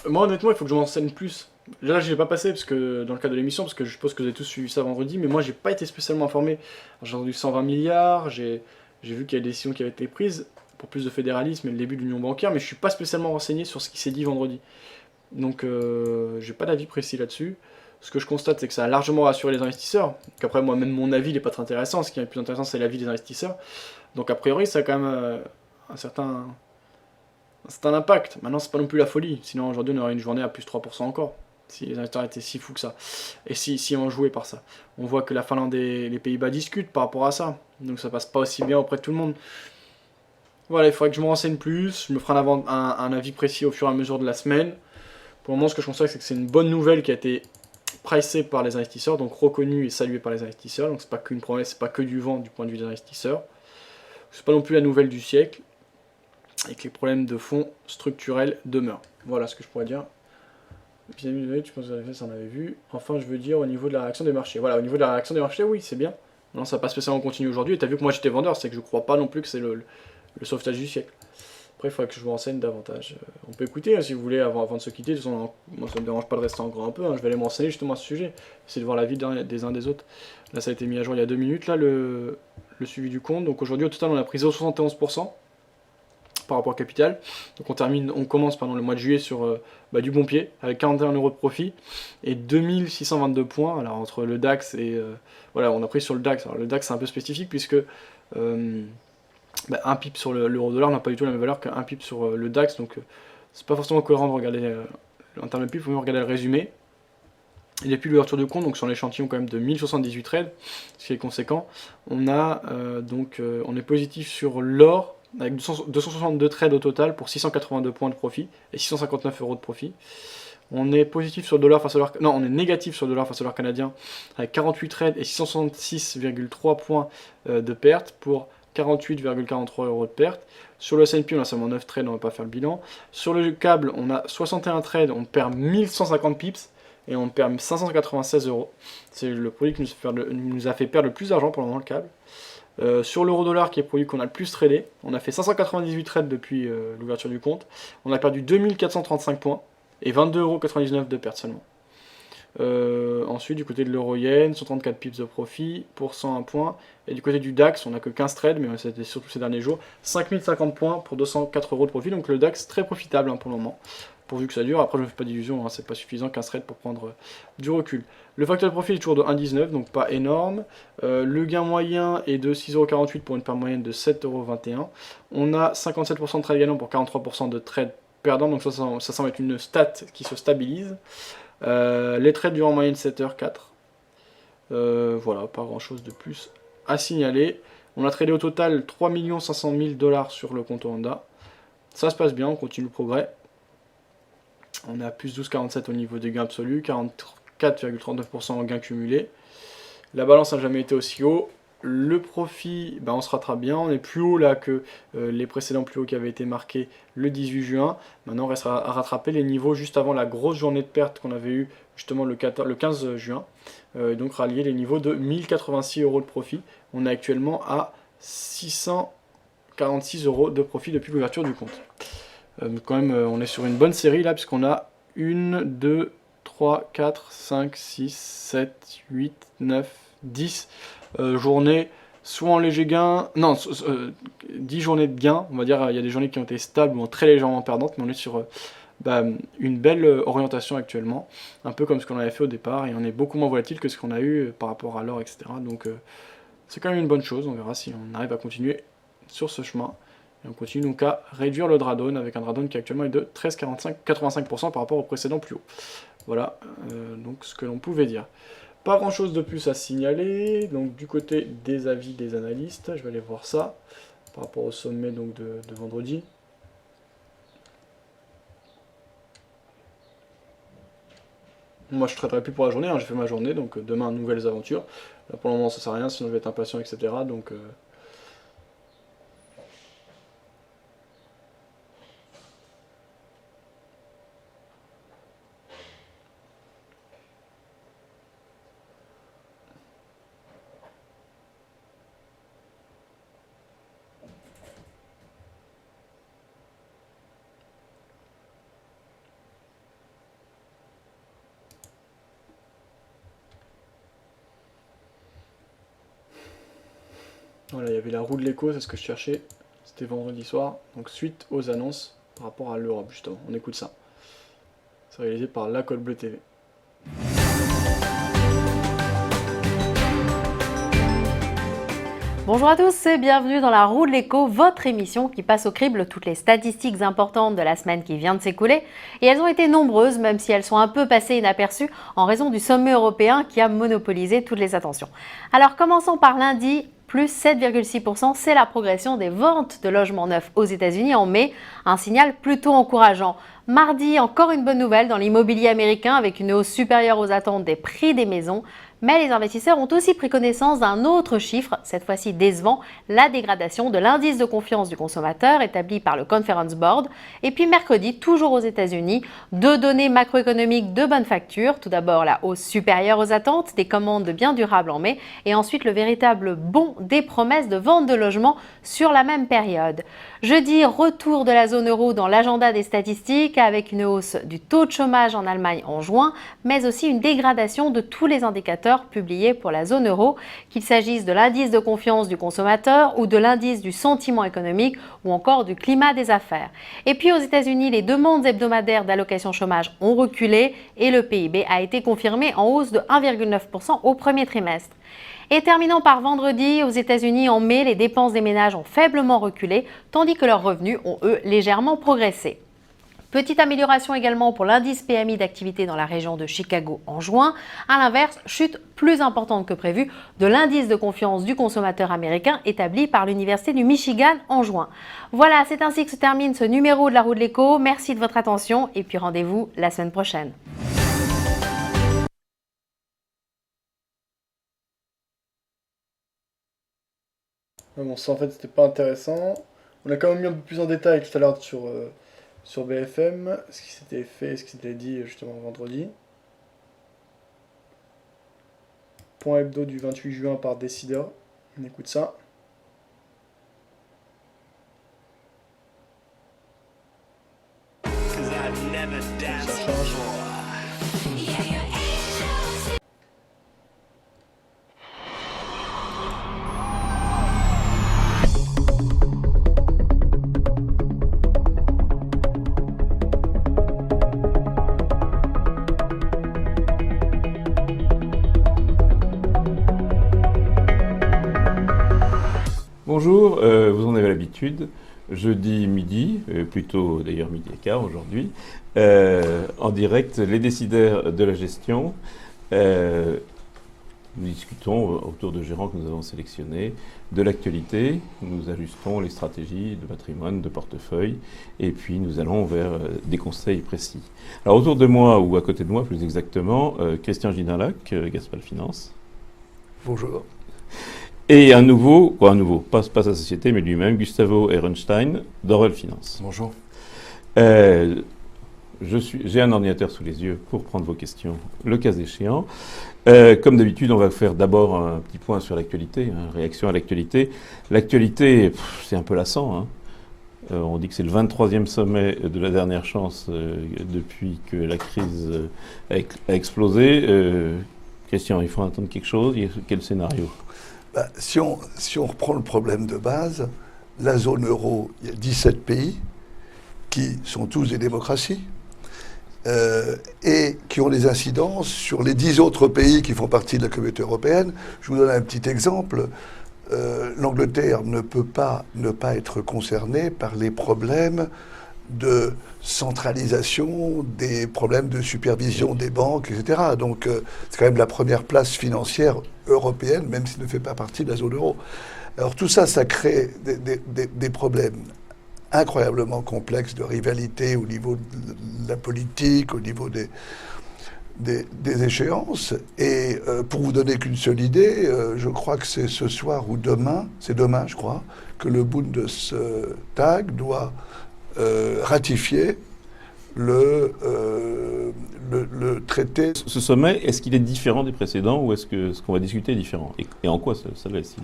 Moi honnêtement il faut que je m'enseigne plus. Là je l'ai pas passé parce que dans le cadre de l'émission, parce que je suppose que vous avez tous suivi ça vendredi, mais moi j'ai pas été spécialement informé. J'ai entendu 120 milliards, j'ai vu qu'il y a des décisions qui avaient été prises pour plus de fédéralisme et le début de l'union bancaire, mais je suis pas spécialement renseigné sur ce qui s'est dit vendredi. Donc j'ai pas d'avis précis là-dessus. Ce que je constate c'est que ça a largement rassuré les investisseurs, qu'après moi même mon avis il est pas très intéressant, ce qui est le plus intéressant c'est l'avis des investisseurs. Donc a priori ça a quand même un certain impact. Maintenant c'est pas non plus la folie, sinon aujourd'hui on aurait une journée à plus 3% encore. Si les investisseurs étaient si fous que ça, et si on jouait par ça. On voit que la Finlande et les Pays-Bas discutent par rapport à ça, donc ça passe pas aussi bien auprès de tout le monde. Voilà, il faudrait que je me renseigne plus, je me ferai un avis précis au fur et à mesure de la semaine. Pour le moment, ce que je constate, c'est que c'est une bonne nouvelle qui a été pricée par les investisseurs, donc reconnue et saluée par les investisseurs, donc c'est pas qu'une promesse, c'est pas que du vent du point de vue des investisseurs. C'est pas non plus la nouvelle du siècle, et que les problèmes de fond structurels demeurent. Voilà ce que je pourrais dire. Tu penses que ça en avait vu. Enfin, je veux dire au niveau de la réaction des marchés. Voilà, au niveau de la réaction des marchés, oui, c'est bien. Non, ça n'a pas spécialement continué aujourd'hui. Et t'as vu que moi j'étais vendeur, c'est que je crois pas non plus que c'est le sauvetage du siècle. Après, il faudrait que je vous renseigne davantage. On peut écouter hein, si vous voulez avant de se quitter. De toute façon, moi ça me dérange pas de rester encore un peu. Hein. Je vais aller me renseigner justement à ce sujet. Essayer de voir la vie des uns des autres. Là, ça a été mis à jour il y a 2 minutes, là, le suivi du compte. Donc aujourd'hui, au total, on a pris 0,71%. Par rapport au capital. Donc on commence le mois de juillet sur du bon pied, avec 41 € de profit et 2622 points. Alors entre le DAX et... voilà, on a pris sur le DAX. Alors le DAX c'est un peu spécifique puisque un pip sur l'euro-dollar n'a pas du tout la même valeur qu'un pip sur le DAX. Donc c'est pas forcément cohérent de regarder en termes de pip, il faut mieux regarder le résumé. Et depuis l'ouverture de compte, donc sur l'échantillon quand même de 1078 trades, ce qui est conséquent, on est positif sur l'or, avec 262 trades au total pour 682 points de profit et 659 € de profit. On est positif sur le dollar face à l'or... Non, on est négatif sur le dollar face à l'or canadien avec 48 trades et 666,3 points de perte pour 48,43 € de perte. Sur le S&P, on a seulement 9 trades, on va pas faire le bilan. Sur le câble, on a 61 trades, on perd 1150 pips et on perd 596 €. C'est le produit qui nous a fait perdre le plus d'argent pour le moment, le câble. Sur l'euro-dollar qui est le produit qu'on a le plus tradé, on a fait 598 trades depuis l'ouverture du compte. On a perdu 2435 points et 22,99 € de perte seulement. Ensuite, du côté de l'euro-yen, 134 pips de profit pour 101 points. Et du côté du DAX, on n'a que 15 trades, mais c'était surtout ces derniers jours. 5050 points pour 204 € de profit. Donc le DAX très profitable pour le moment. Pourvu que ça dure. Après, je ne me fais pas d'illusions, c'est pas suffisant 15 trades pour prendre du recul. Le facteur de profit est toujours de 1,19, donc pas énorme. Le gain moyen est de 6,48 € pour une part moyenne de 7,21 €. On a 57% de trades gagnants pour 43% de trades perdants, donc ça semble être une stat qui se stabilise. Les trades durent en moyenne 7h04. Voilà, pas grand chose de plus à signaler. On a tradé au total 3 500 000 $ sur le compte Honda. Ça se passe bien, on continue le progrès. On est à plus 12,47 au niveau des gains absolus, 44,39% en gains cumulés. La balance n'a jamais été aussi haut. Le profit, on se rattrape bien. On est plus haut là que les précédents plus hauts qui avaient été marqués le 18 juin. Maintenant, on reste à rattraper les niveaux juste avant la grosse journée de perte qu'on avait eu justement le 15 juin. Donc rallier les niveaux de 1086 € de profit. On est actuellement à 646 € de profit depuis l'ouverture du compte. Quand même, on est sur une bonne série là, puisqu'on a 1, 2, 3, 4, 5, 6, 7, 8, 9, 10 journées, soit en léger gain, 10 journées de gain, on va dire, il y a des journées qui ont été stables ou très légèrement perdantes, mais on est sur une belle orientation actuellement, un peu comme ce qu'on avait fait au départ, et on est beaucoup moins volatile que ce qu'on a eu par rapport à l'or, etc. Donc c'est quand même une bonne chose, on verra si on arrive à continuer sur ce chemin. Et on continue donc à réduire le drawdown avec un drawdown qui actuellement est de 13,85% par rapport au précédent plus haut. Voilà donc ce que l'on pouvait dire. Pas grand chose de plus à signaler. Donc du côté des avis des analystes, je vais aller voir ça par rapport au sommet donc, de vendredi. Moi je ne traiterai plus pour la journée, hein, j'ai fait ma journée, donc demain nouvelles aventures. Là pour le moment ça sert à rien, sinon je vais être impatient, etc. Donc voilà, il y avait la roue de l'écho, c'est ce que je cherchais. C'était vendredi soir. Donc suite aux annonces par rapport à l'Europe, justement. On écoute ça. C'est réalisé par La Colle Bleue TV. Bonjour à tous et bienvenue dans la Roue de l'écho, votre émission qui passe au crible toutes les statistiques importantes de la semaine qui vient de s'écouler. Et elles ont été nombreuses, même si elles sont un peu passées inaperçues en raison du sommet européen qui a monopolisé toutes les attentions. Alors commençons par lundi. Plus 7,6%, c'est la progression des ventes de logements neufs aux États-Unis en mai, un signal plutôt encourageant. Mardi, encore une bonne nouvelle dans l'immobilier américain avec une hausse supérieure aux attentes des prix des maisons. Mais les investisseurs ont aussi pris connaissance d'un autre chiffre, cette fois-ci décevant, la dégradation de l'indice de confiance du consommateur établi par le Conference Board. Et puis mercredi, toujours aux États-Unis, deux données macroéconomiques de bonne facture. Tout d'abord, la hausse supérieure aux attentes des commandes de biens durables en mai et ensuite le véritable bond des promesses de vente de logements sur la même période. Jeudi, retour de la zone euro dans l'agenda des statistiques avec une hausse du taux de chômage en Allemagne en juin, mais aussi une dégradation de tous les indicateurs publiés pour la zone euro, qu'il s'agisse de l'indice de confiance du consommateur ou de l'indice du sentiment économique ou encore du climat des affaires. Et puis aux États-Unis, les demandes hebdomadaires d'allocation chômage ont reculé et le PIB a été confirmé en hausse de 1,9% au premier trimestre. Et terminons par vendredi, aux États-Unis en mai, les dépenses des ménages ont faiblement reculé, tandis que leurs revenus ont eux légèrement progressé. Petite amélioration également pour l'indice PMI d'activité dans la région de Chicago en juin. A l'inverse, chute plus importante que prévu de l'indice de confiance du consommateur américain établi par l'Université du Michigan en juin. Voilà, c'est ainsi que se termine ce numéro de la Roue de l'écho. Merci de votre attention et puis rendez-vous la semaine prochaine. Bon, ça en fait c'était pas intéressant. On a quand même mis un peu plus en détail tout à l'heure sur BFM, ce qui s'était fait, ce qui s'était dit justement vendredi. Point hebdo du 28 juin par Décideur. On écoute ça. Ça change. Bonjour, vous en avez l'habitude, jeudi midi, plutôt d'ailleurs midi et quart aujourd'hui, en direct, les décideurs de la gestion. Nous discutons autour de gérants que nous avons sélectionnés de l'actualité, nous ajustons les stratégies de patrimoine, de portefeuille, et puis nous allons vers des conseils précis. Alors autour de moi, ou à côté de moi plus exactement, Christian Ginalac, Gaspal Finance. Bonjour. Et un nouveau, pas sa société, mais lui-même, Gustavo Ehrenstein, d'Orel Finance. Bonjour. J'ai un ordinateur sous les yeux pour prendre vos questions, le cas échéant. Comme d'habitude, on va faire d'abord un petit point sur l'actualité, réaction à l'actualité. L'actualité, c'est un peu lassant. Hein. On dit que c'est le 23e sommet de la dernière chance depuis que la crise a explosé. Christian, il faut entendre quelque chose. Quel scénario ? Si on reprend le problème de base, la zone euro, il y a 17 pays qui sont tous des démocraties et qui ont des incidences sur les 10 autres pays qui font partie de la communauté européenne. Je vous donne un petit exemple. L'Angleterre ne peut pas ne pas être concernée par les problèmes de centralisation, des problèmes de supervision des banques, etc. Donc c'est quand même la première place financière européenne, même s'il ne fait pas partie de la zone euro. Alors tout ça, ça crée des problèmes incroyablement complexes de rivalité au niveau de la politique, au niveau des échéances. Et pour vous donner qu'une seule idée, je crois que c'est ce soir ou demain, c'est demain je crois, que le Bundestag doit ratifier le traité. Ce sommet, est-ce qu'il est différent des précédents ou est-ce que ce qu'on va discuter est différent et en quoi ça l'est,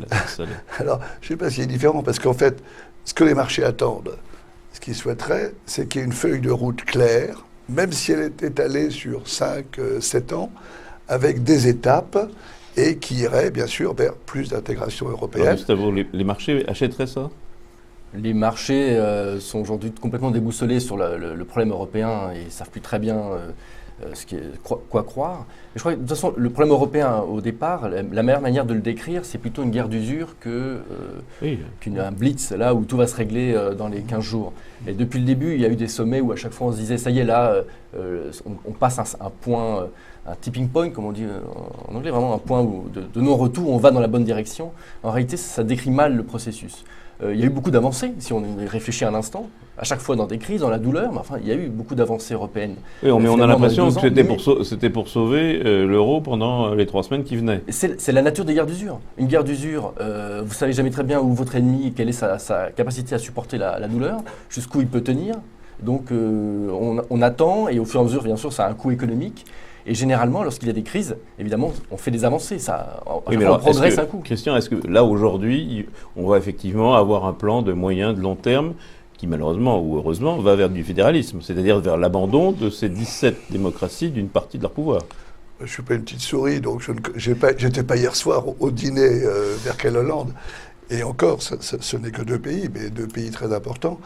Alors, je ne sais pas s'il est différent, parce qu'en fait, ce que les marchés attendent, ce qu'ils souhaiteraient, c'est qu'il y ait une feuille de route claire, même si elle est étalée sur 5-7 ans, avec des étapes, et qui irait, bien sûr, vers plus d'intégration européenne. Alors, Gustavo, les marchés achèteraient ça ? Les marchés sont aujourd'hui complètement déboussolés sur le problème européen et ne savent plus très bien quoi croire. Et je crois que, de toute façon, le problème européen, au départ, la meilleure manière de le décrire, c'est plutôt une guerre d'usure qu'un blitz, là où tout va se régler dans les 15 jours. Et depuis le début, il y a eu des sommets où à chaque fois on se disait, ça y est, là, on passe un point, un tipping point, comme on dit en anglais, vraiment un point de non-retour, on va dans la bonne direction. En réalité, ça décrit mal le processus. Il y a eu beaucoup d'avancées, si on y réfléchit un instant, à chaque fois dans des crises, dans la douleur, mais enfin, il y a eu beaucoup d'avancées européennes. Oui, mais on a l'impression que c'était pour sauver l'euro pendant les 3 semaines qui venaient. C'est la nature des guerres d'usure. Une guerre d'usure, vous savez jamais très bien où votre ennemi, quelle est sa capacité à supporter la douleur, jusqu'où il peut tenir. Donc on attend, et au fur et à mesure, bien sûr, ça a un coût économique. Et généralement, lorsqu'il y a des crises, évidemment, on fait des avancées. On progresse un coup. Christian, est-ce que là, aujourd'hui, on va effectivement avoir un plan de moyen, de long terme qui, malheureusement ou heureusement, va vers du fédéralisme, c'est-à-dire vers l'abandon de ces 17 démocraties d'une partie de leur pouvoir ? Je ne suis pas une petite souris, donc je n'étais pas hier soir au dîner Merkel Hollande. Et encore, ce n'est que 2 pays, mais 2 pays très importants.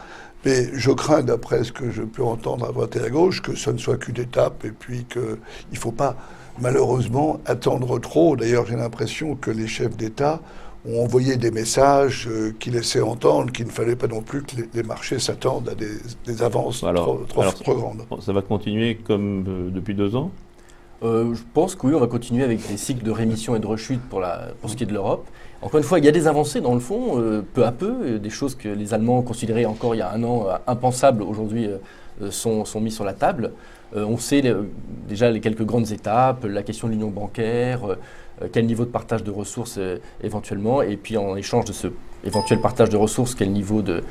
Mais je crains, d'après ce que je peux entendre à droite et à gauche, que ce ne soit qu'une étape et puis qu'il ne faut pas, malheureusement, attendre trop. D'ailleurs, j'ai l'impression que les chefs d'État ont envoyé des messages qui laissaient entendre qu'il ne fallait pas non plus que les marchés s'attendent à des avances trop grandes. Ça va continuer comme depuis 2 ans ? Je pense que oui, on va continuer avec des cycles de rémission et de rechute pour ce qui est de l'Europe. Encore une fois, il y a des avancées dans le fond, peu à peu, des choses que les Allemands considéraient encore il y a un an impensables, aujourd'hui sont mis sur la table. On sait déjà les quelques grandes étapes, la question de l'union bancaire, quel niveau de partage de ressources éventuellement, et puis en échange de ce éventuel partage de ressources, quel niveau de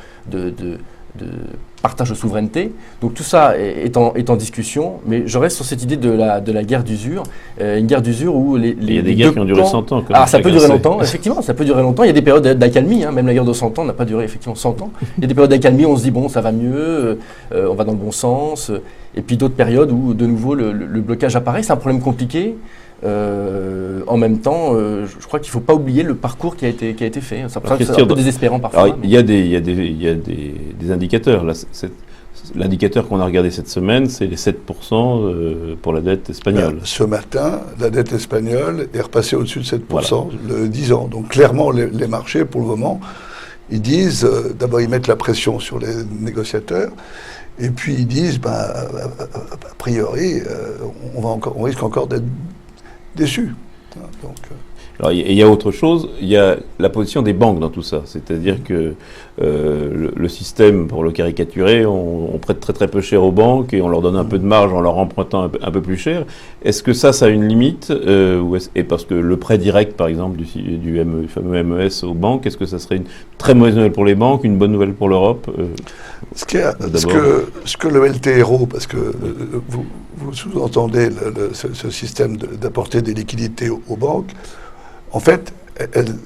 partage de souveraineté. Donc tout ça est en discussion, mais je reste sur cette idée de la guerre d'usure, une guerre d'usure où il y a des guerres qui ont duré 100 ans. Alors ça peut durer longtemps, effectivement, ça peut durer longtemps. Il y a des périodes d'accalmie, même la guerre de 100 ans n'a pas duré effectivement 100 ans. Il y a des périodes d'accalmie où on se dit bon, ça va mieux, on va dans le bon sens, et puis d'autres périodes où de nouveau le blocage apparaît. C'est un problème compliqué. En même temps, je crois qu'il ne faut pas oublier le parcours qui a été fait. C'est un peu désespérant parfois. Alors, il y a des indicateurs. Là, l'indicateur qu'on a regardé cette semaine, c'est les 7% pour la dette espagnole. Ce matin, la dette espagnole est repassée au-dessus de 7%, le 10 ans. Donc clairement, les marchés, pour le moment, ils disent, d'abord ils mettent la pression sur les négociateurs, et puis ils disent, a priori, on risque encore d'être déçus. Donc, alors, il y a autre chose, il y a la position des banques dans tout ça. C'est-à-dire que le système, pour le caricaturer, on prête très très peu cher aux banques et on leur donne un peu de marge en leur empruntant un peu plus cher. Est-ce que ça a une limite et parce que le prêt direct, par exemple, du fameux MES aux banques, est-ce que ça serait une très mauvaise nouvelle pour les banques, une bonne nouvelle pour l'Europe ce que le LTRO, parce que vous sous-entendez ce système d'apporter des liquidités aux banques, en fait,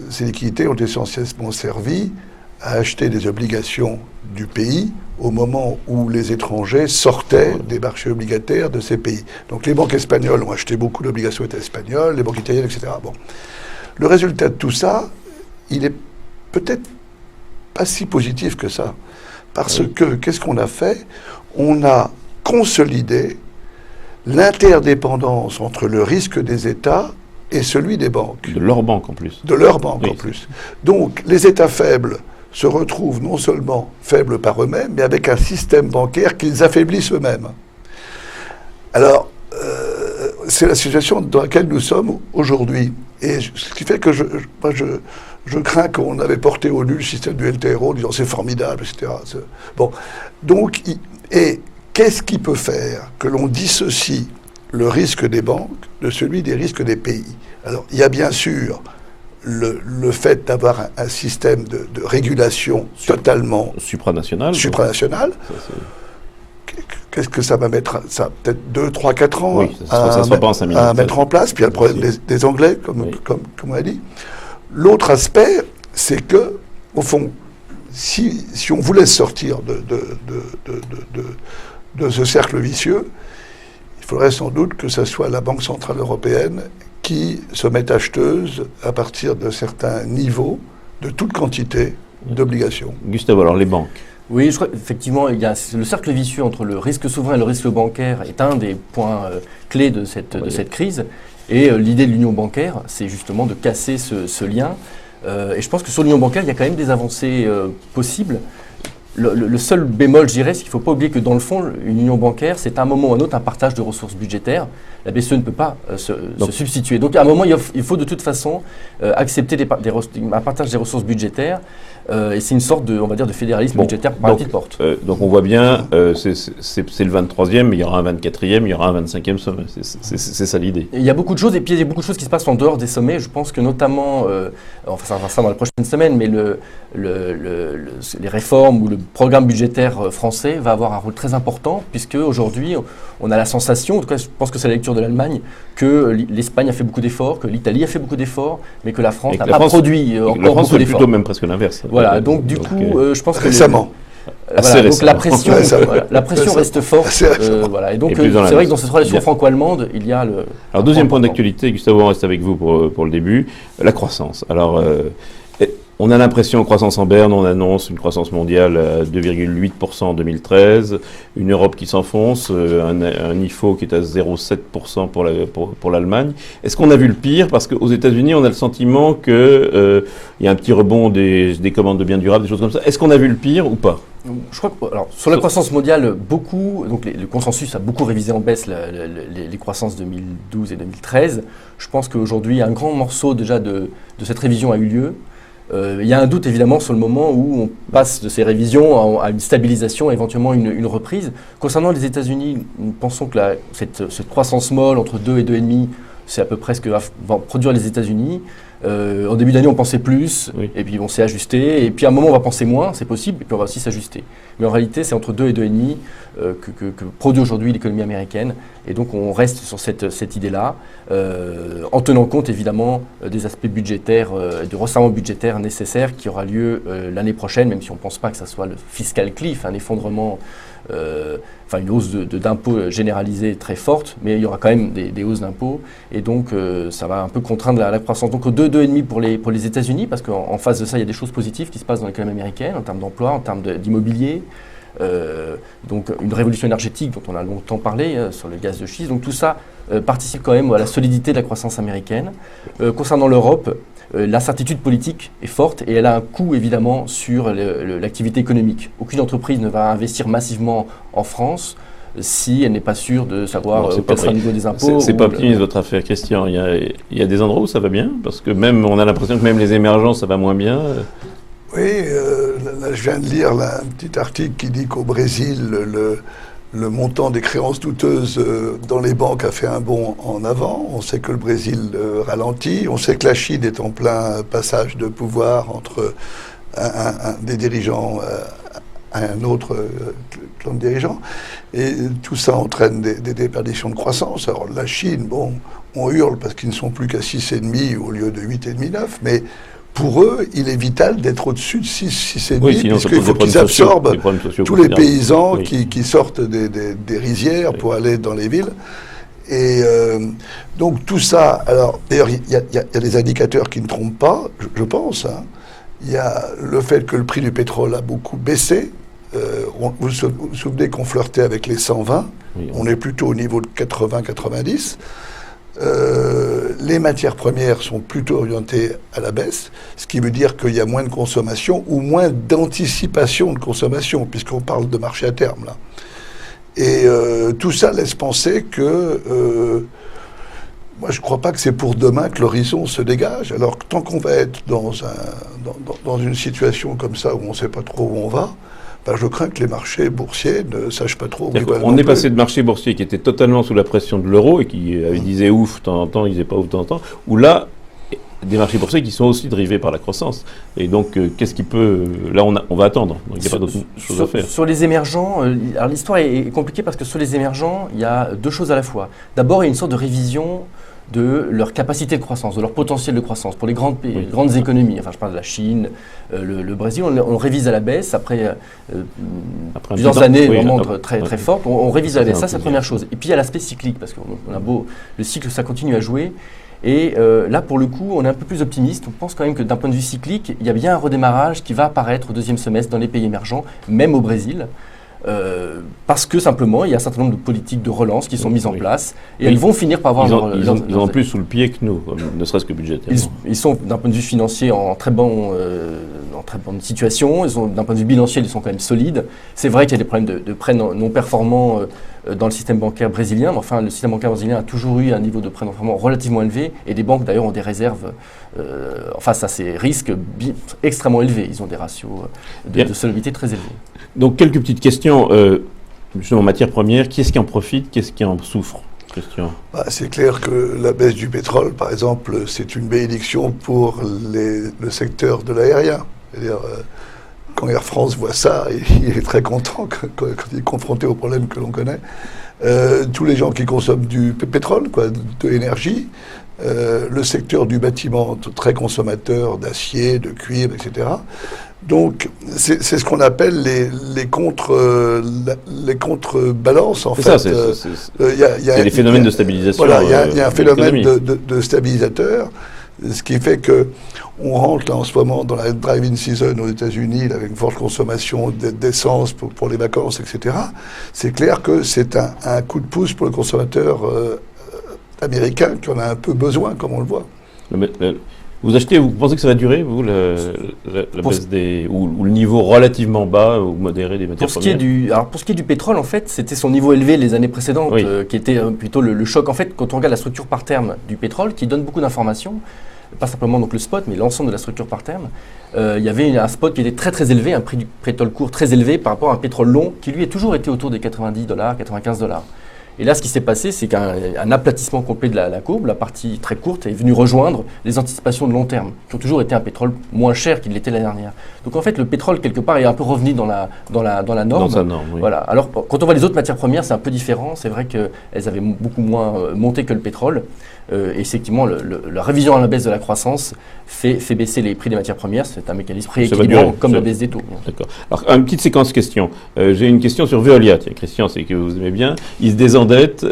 ces liquidités ont essentiellement servi à acheter des obligations du pays au moment où les étrangers sortaient des marchés obligataires de ces pays. Donc les banques espagnoles ont acheté beaucoup d'obligations espagnoles, les banques italiennes, etc. Bon. Le résultat de tout ça, il est peut-être pas si positif que ça. Parce que, qu'est-ce qu'on a fait ? On a consolidé l'interdépendance entre le risque des États et celui des banques. De leurs banques en plus. De leurs banques en plus. Donc, les États faibles se retrouvent non seulement faibles par eux-mêmes, mais avec un système bancaire qu'ils affaiblissent eux-mêmes. Alors, c'est la situation dans laquelle nous sommes aujourd'hui. Et ce qui fait que je crains qu'on avait porté au nu le système du LTRO en disant c'est formidable, etc. Bon. Donc, et qu'est-ce qui peut faire que l'on dissocie le risque des banques de celui des risques des pays? Alors, il y a bien sûr le fait d'avoir un système de régulation totalement supranational. Qu'est-ce que ça va mettre? Ça peut-être 2, 3, 4 ans à mettre en place. Puis il y a le problème des Anglais, comme on a dit. L'autre aspect, c'est que, au fond, si on voulait sortir de ce cercle vicieux, il faudrait sans doute que ce soit la Banque Centrale Européenne qui se mette acheteuse à partir de certains niveaux, de toute quantité d'obligations. Gustave, alors les banques. Oui, je crois effectivement, il y a le cercle vicieux entre le risque souverain et le risque bancaire est un des points clés de cette crise. Et l'idée de l'union bancaire, c'est justement de casser ce lien. Et je pense que sur l'union bancaire, il y a quand même des avancées possibles. Le seul bémol, je dirais, c'est qu'il ne faut pas oublier que dans le fond, une union bancaire, c'est à un moment ou à un autre un partage de ressources budgétaires. La BCE ne peut pas se substituer. Donc à un moment, il faut de toute façon accepter un partage des ressources budgétaires. Et c'est une sorte de, on va dire, de fédéralisme budgétaire par la petite porte. Donc on voit bien, c'est le 23e, mais il y aura un 24e, il y aura un 25e sommet. C'est ça l'idée. Il y a beaucoup de choses, et puis il y a beaucoup de choses qui se passent en dehors des sommets. Je pense que notamment, enfin ça va ça dans les prochaines semaines, mais les réformes ou le programme budgétaire français va avoir un rôle très important, puisque aujourd'hui on a la sensation, en tout cas je pense que c'est la lecture de l'Allemagne, que l'Espagne a fait beaucoup d'efforts, que l'Italie a fait beaucoup d'efforts, mais que la France n'a pas produit encore beaucoup d'efforts. La France fait plutôt même presque l'inverse. Voilà, donc du coup, je pense que récemment. Donc la pression reste forte. Voilà, et donc c'est vrai que dans cette relation franco-allemande, il y a le. Alors deuxième point d'actualité, Gustave, on reste avec vous pour le début, la croissance. Alors on a l'impression, croissance en berne, on annonce une croissance mondiale à 2,8% en 2013, une Europe qui s'enfonce, un IFO qui est à 0,7% pour l'Allemagne. Est-ce qu'on a vu le pire? Parce qu'aux États-Unis, on a le sentiment qu'il y a un petit rebond des commandes de biens durables, des choses comme ça. Est-ce qu'on a vu le pire ou pas? Je crois que, alors, sur la croissance mondiale, donc le consensus a beaucoup révisé en baisse les croissances 2012 et 2013. Je pense qu'aujourd'hui, un grand morceau déjà de cette révision a eu lieu. Il y a un doute évidemment sur le moment où on passe de ces révisions à une stabilisation, éventuellement une reprise. Concernant les États-Unis, nous pensons que cette croissance molle entre 2 et 2,5, c'est à peu près ce que va produire les États-Unis. En début d'année, on pensait plus, et puis on s'est ajusté, et puis à un moment, on va penser moins, c'est possible, et puis on va aussi s'ajuster. Mais en réalité, c'est entre 2 et 2,5 que produit aujourd'hui l'économie américaine, et donc on reste sur cette idée-là, en tenant compte évidemment des aspects budgétaires, du resserrement budgétaire nécessaire qui aura lieu l'année prochaine, même si on ne pense pas que ça soit le fiscal cliff, un effondrement, une hausse d'impôts généralisée très forte, mais il y aura quand même des hausses d'impôts, et donc ça va un peu contraindre la croissance. Donc 2,5 pour les États-Unis, parce qu'en face de ça, il y a des choses positives qui se passent dans l'économie américaine, en termes d'emploi, en termes d'immobilier, donc une révolution énergétique dont on a longtemps parlé sur le gaz de schiste. Donc tout ça participe quand même à la solidité de la croissance américaine. Concernant l'Europe, l'incertitude politique est forte et elle a un coût évidemment sur l'activité économique. Aucune entreprise ne va investir massivement en France si elle n'est pas sûre de savoir quel sera le niveau des impôts. C'est pas optimiste votre affaire, Christian. Il y a des endroits où ça va bien, parce que même on a l'impression que même les émergents, ça va moins bien. Oui, là, je viens de lire un petit article qui dit qu'au Brésil, le montant des créances douteuses dans les banques a fait un bond en avant. On sait que le Brésil ralentit. On sait que la Chine est en plein passage de pouvoir entre des dirigeants à un autre clan de dirigeants. Et tout ça entraîne des déperditions de croissance. Alors la Chine, bon, on hurle parce qu'ils ne sont plus qu'à 6,5 au lieu de 8,5, 9, mais pour eux, il est vital d'être au-dessus de 6,5, puisqu'il faut qu'ils absorbent tous les paysans qui sortent des rizières pour aller dans les villes. Et donc tout ça, alors d'ailleurs il y a des indicateurs qui ne trompent pas, je pense. Il y a le fait que le prix du pétrole a beaucoup baissé. Vous vous souvenez qu'on flirtait avec les 120, on est plutôt au niveau de 80-90. les matières premières sont plutôt orientées à la baisse, ce qui veut dire qu'il y a moins de consommation ou moins d'anticipation de consommation, puisqu'on parle de marché à terme, là. Et tout ça laisse penser que... moi, je ne crois pas que c'est pour demain que l'horizon se dégage. Alors, tant qu'on va être dans une situation comme ça, où on ne sait pas trop où on va, ben, je crains que les marchés boursiers ne sachent pas trop où ils vont. On est passé de marchés boursiers qui étaient totalement sous la pression de l'euro et qui disaient ouf de temps en temps, ils disaient pas ouf de temps en temps, où là, des marchés boursiers qui sont aussi drivés par la croissance. Et donc, qu'est-ce qui peut... Là, on va attendre. Donc, il n'y a pas d'autre chose à faire. Sur les émergents, alors l'histoire est compliquée parce que sur les émergents, il y a deux choses à la fois. D'abord, il y a une sorte de révision de leur capacité de croissance, de leur potentiel de croissance. Pour les grandes économies, enfin je parle de la Chine, le Brésil, on révise à la baisse après plusieurs années vraiment très fortes, on révise à la baisse, ça c'est la première chose. Et puis il y a l'aspect cyclique, parce qu'on a beau, le cycle ça continue à jouer, et là pour le coup on est un peu plus optimiste, on pense quand même que d'un point de vue cyclique, il y a bien un redémarrage qui va apparaître au deuxième semestre dans les pays émergents, même au Brésil. Parce que simplement il y a un certain nombre de politiques de relance qui sont mises en place et elles vont finir par avoir ils ont plus sous le pied que nous, ne serait-ce que budgétairement. Ils sont d'un point de vue financier en très bonne situation, d'un point de vue bilanciel ils sont quand même solides. C'est vrai qu'il y a des problèmes de prêts non performants dans le système bancaire brésilien, mais enfin le système bancaire brésilien a toujours eu un niveau de prêts non performants relativement élevé et les banques d'ailleurs ont des réserves face à ces risques extrêmement élevés. Ils ont des ratios de solvabilité très élevés. Donc quelques petites questions, justement en matière première, qui est-ce qui en profite, qui est-ce qui en souffre? C'est clair que la baisse du pétrole, par exemple, c'est une bénédiction pour le secteur de l'aérien. C'est-à-dire, quand Air France voit ça, il est très content quand il est confronté aux problèmes que l'on connaît. Tous les gens qui consomment du pétrole, de l'énergie, le secteur du bâtiment, très consommateur d'acier, de cuivre, etc. Donc, c'est ce qu'on appelle les contrebalances, en fait. C'est des phénomènes de stabilisation. Voilà, il y a un phénomène de stabilisateur, ce qui fait que on rentre là, en ce moment dans la drive-in season aux États-Unis avec une forte consommation d'essence pour les vacances, etc. C'est clair que c'est un coup de pouce pour le consommateur américain qui en a un peu besoin, comme on le voit. Vous pensez que ça va durer, vous, la baisse ou le niveau relativement bas ou modéré des matières premières? Pour ce qui est du pétrole, en fait, c'était son niveau élevé les années précédentes, qui était plutôt le choc. En fait, quand on regarde la structure par terme du pétrole, qui donne beaucoup d'informations, pas simplement donc le spot, mais l'ensemble de la structure par terme, il y avait un spot qui était très très élevé, un prix du pétrole court très élevé par rapport à un pétrole long qui lui a toujours été autour des $90, $95. Et là, ce qui s'est passé, c'est qu'un aplatissement complet de la courbe, la partie très courte, est venue rejoindre les anticipations de long terme, qui ont toujours été un pétrole moins cher qu'il l'était l'année dernière. Donc en fait, le pétrole, quelque part, est un peu revenu dans la norme. Dans sa norme, oui. Voilà. Alors, quand on voit les autres matières premières, c'est un peu différent. C'est vrai qu'elles avaient beaucoup moins monté que le pétrole. Et effectivement, la révision à la baisse de la croissance fait baisser les prix des matières premières. C'est un mécanisme rééquilibrant, comme la baisse des taux. D'accord. Alors, une petite séquence questions. J'ai une question sur Veolia. Tiens, Christian, c'est que vous aimez bien. Il se désendette.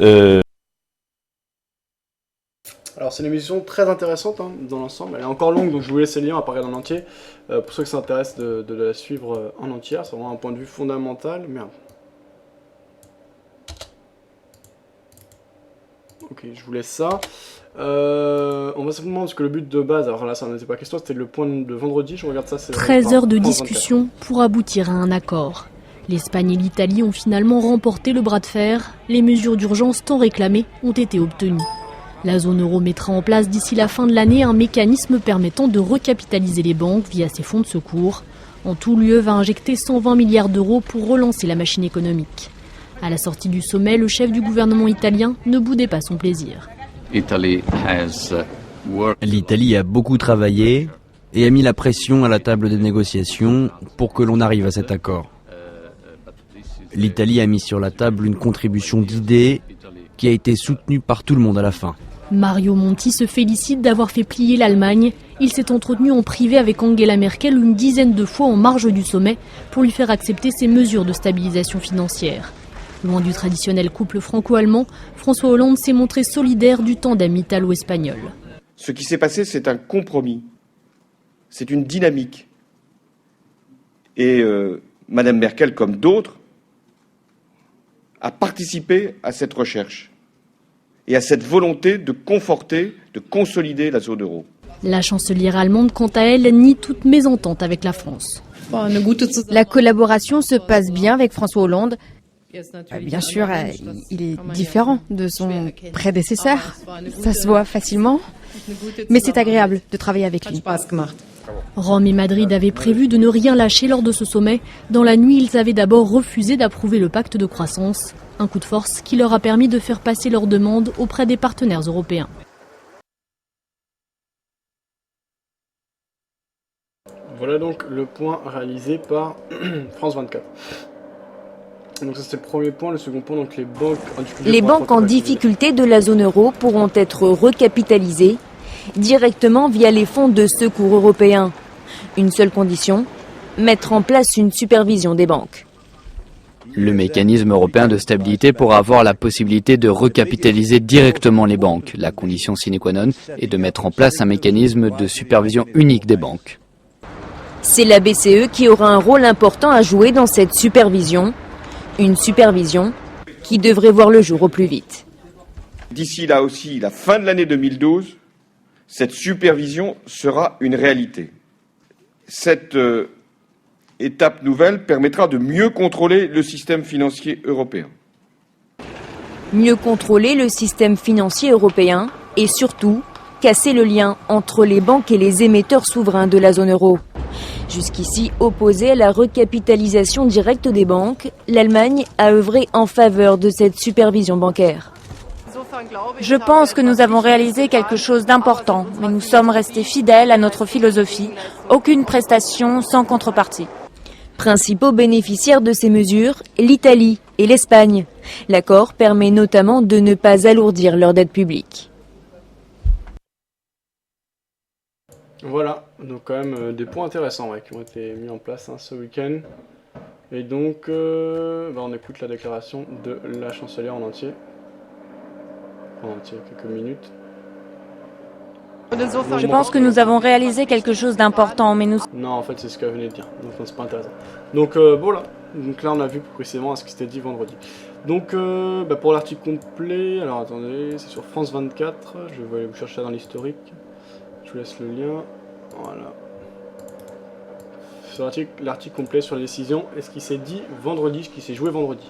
Alors, c'est une émission très intéressante dans l'ensemble. Elle est encore longue, donc je vous laisse les liens à parler en entier. Pour ceux qui s'intéressent de la suivre en entière, c'est vraiment un point de vue fondamental. Merde. Ok, je vous laisse ça. On va simplement, parce que le but de base, alors là ça n'était pas question, c'était le point de vendredi, je regarde ça. 13 heures de discussion pour aboutir à un accord. L'Espagne et l'Italie ont finalement remporté le bras de fer. Les mesures d'urgence tant réclamées ont été obtenues. La zone euro mettra en place d'ici la fin de l'année un mécanisme permettant de recapitaliser les banques via ses fonds de secours. En tout, l'UE va injecter 120 milliards d'euros pour relancer la machine économique. À la sortie du sommet, le chef du gouvernement italien ne boudait pas son plaisir. L'Italie a beaucoup travaillé et a mis la pression à la table des négociations pour que l'on arrive à cet accord. L'Italie a mis sur la table une contribution d'idées qui a été soutenue par tout le monde à la fin. Mario Monti se félicite d'avoir fait plier l'Allemagne. Il s'est entretenu en privé avec Angela Merkel une dizaine de fois en marge du sommet pour lui faire accepter ses mesures de stabilisation financière. Loin du traditionnel couple franco-allemand, François Hollande s'est montré solidaire du tandem italo-espagnol. Ce qui s'est passé, c'est un compromis. C'est une dynamique. Et Madame Merkel, comme d'autres, a participé à cette recherche. et à cette volonté de conforter, de consolider la zone euro. La chancelière allemande, quant à elle, nie toute mésentente avec la France. La collaboration se passe bien avec François Hollande. Bien sûr, il est différent de son prédécesseur. Ça se voit facilement. Mais c'est agréable de travailler avec lui. Rome et Madrid avaient prévu de ne rien lâcher lors de ce sommet. Dans la nuit, ils avaient d'abord refusé d'approuver le pacte de croissance. Un coup de force qui leur a permis de faire passer leurs demandes auprès des partenaires européens. Voilà donc le point réalisé par France 24. Donc ça c'était le premier point. Le second point, donc les banques en difficulté de la zone euro pourront être recapitalisées directement via les fonds de secours européens. Une seule condition, mettre en place une supervision des banques. Le mécanisme européen de stabilité pourra avoir la possibilité de recapitaliser directement les banques. La condition sine qua non est de mettre en place un mécanisme de supervision unique des banques. C'est la BCE qui aura un rôle important à jouer dans cette supervision. Une supervision qui devrait voir le jour au plus vite. D'ici là aussi, la fin de l'année 2012, cette supervision sera une réalité. Cette étape nouvelle permettra de mieux contrôler le système financier européen. Mieux contrôler le système financier européen et surtout casser le lien entre les banques et les émetteurs souverains de la zone euro. Jusqu'ici opposée à la recapitalisation directe des banques, l'Allemagne a œuvré en faveur de cette supervision bancaire. Je pense que nous avons réalisé quelque chose d'important, mais nous sommes restés fidèles à notre philosophie. Aucune prestation sans contrepartie. Principaux bénéficiaires de ces mesures, l'Italie et l'Espagne. L'accord permet notamment de ne pas alourdir leur dette publique. Voilà, donc quand même des points intéressants qui ont été mis en place ce week-end. Et donc, on écoute la déclaration de la chancelière en entier. Quelques minutes. Je pense que nous avons réalisé quelque chose d'important, mais nous... Non, en fait, c'est ce qu'elle venait de dire, donc c'est pas intéressant. Donc voilà, donc là on a vu précisément ce qui s'était dit vendredi. Donc pour l'article complet, alors attendez, c'est sur France 24, je vais aller vous chercher dans l'historique. Je vous laisse le lien, voilà. Sur l'article complet sur la décision et ce qui s'est dit vendredi, ce qui s'est joué vendredi.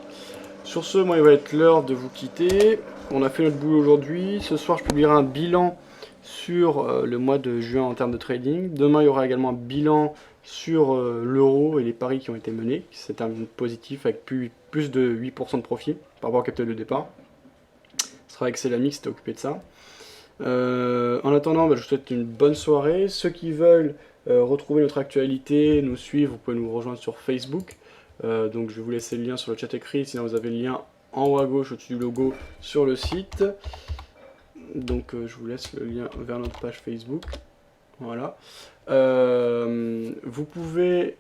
Sur ce, moi il va être l'heure de vous quitter. On a fait notre boulot aujourd'hui. Ce soir, je publierai un bilan sur le mois de juin en termes de trading. Demain, il y aura également un bilan sur l'euro et les paris qui ont été menés. C'est un positif avec plus de 8% de profit par rapport au capital de départ. Ce sera avec Célami qui s'était occupé de ça. En attendant, je vous souhaite une bonne soirée. Ceux qui veulent retrouver notre actualité, nous suivre, vous pouvez nous rejoindre sur Facebook. Donc je vais vous laisser le lien sur le chat écrit, sinon vous avez le lien en haut à gauche au-dessus du logo sur le site. Donc je vous laisse le lien vers notre page Facebook. Voilà. Vous pouvez...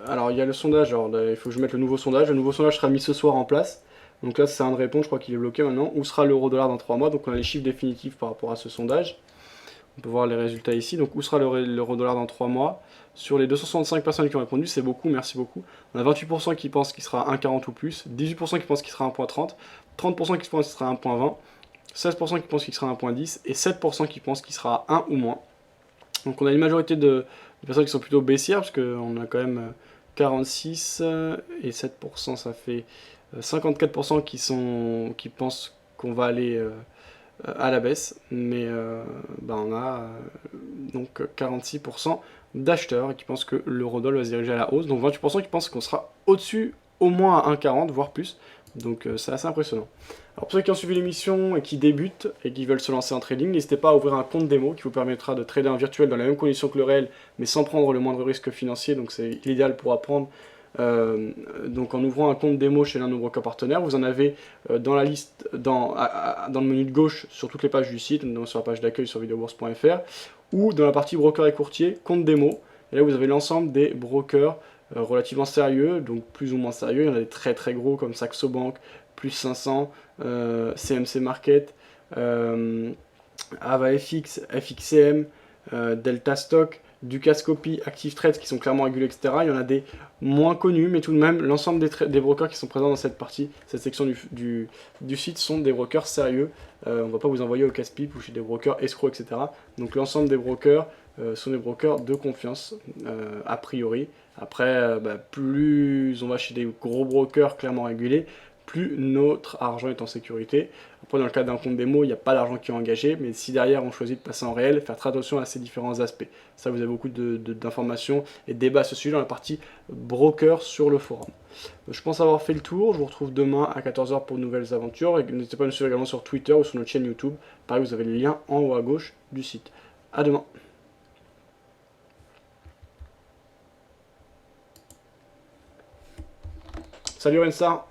alors il y a le sondage, alors il faut que je mette le nouveau sondage. Le nouveau sondage sera mis ce soir en place. Donc là c'est un de répondre, je crois qu'il est bloqué maintenant. Où sera l'euro-dollar dans 3 mois? Donc on a les chiffres définitifs par rapport à ce sondage. On peut voir les résultats ici. Donc où sera l'euro-dollar dans 3 mois? Sur les 265 personnes qui ont répondu, c'est beaucoup, merci beaucoup. On a 28% qui pensent qu'il sera 1,40 ou plus, 18% qui pensent qu'il sera 1,30, 30% qui pensent qu'il sera 1,20, 16% qui pensent qu'il sera 1,10 et 7% qui pensent qu'il sera 1 ou moins. Donc on a une majorité de personnes qui sont plutôt baissières, parce qu'on a quand même 46 et 7%, ça fait 54% qui pensent qu'on va aller à la baisse, mais on a donc 46% d'acheteurs qui pensent que l'eurodoll va se diriger à la hausse, donc 28% qui pensent qu'on sera au-dessus au moins à 1,40 voire plus, donc c'est assez impressionnant. Alors pour ceux qui ont suivi l'émission et qui débutent et qui veulent se lancer en trading, n'hésitez pas à ouvrir un compte démo qui vous permettra de trader en virtuel dans les mêmes conditions que le réel, mais sans prendre le moindre risque financier, donc c'est l'idéal pour apprendre. Donc en ouvrant un compte démo chez l'un de nos brokers partenaires, vous en avez dans la liste, dans le menu de gauche sur toutes les pages du site, donc sur la page d'accueil sur videobourse.fr, ou dans la partie broker et courtier, compte démo, et là vous avez l'ensemble des brokers relativement sérieux, donc plus ou moins sérieux. Il y en a des très très gros comme Saxo Bank, plus 500, CMC Market, AvaFX, FXCM, Delta Stock, du Cascopy, Active Trade qui sont clairement régulés, etc. Il y en a des moins connus, mais tout de même, l'ensemble des brokers qui sont présents dans cette partie, cette section du site sont des brokers sérieux. On ne va pas vous envoyer au casse-pipe ou chez des brokers escrocs, etc. Donc l'ensemble des brokers sont des brokers de confiance, a priori. Après, plus on va chez des gros brokers clairement régulés, plus notre argent est en sécurité. Après, dans le cas d'un compte démo, il n'y a pas d'argent qui est engagé, mais si derrière on choisit de passer en réel, faire très attention à ces différents aspects. Ça, vous avez beaucoup d'informations et de débats à ce sujet dans la partie broker sur le forum. Je pense avoir fait le tour. Je vous retrouve demain à 14 h pour de nouvelles aventures. Et n'hésitez pas à nous suivre également sur Twitter ou sur notre chaîne YouTube. Pareil, vous avez le lien en haut à gauche du site. À demain. Salut Renstar.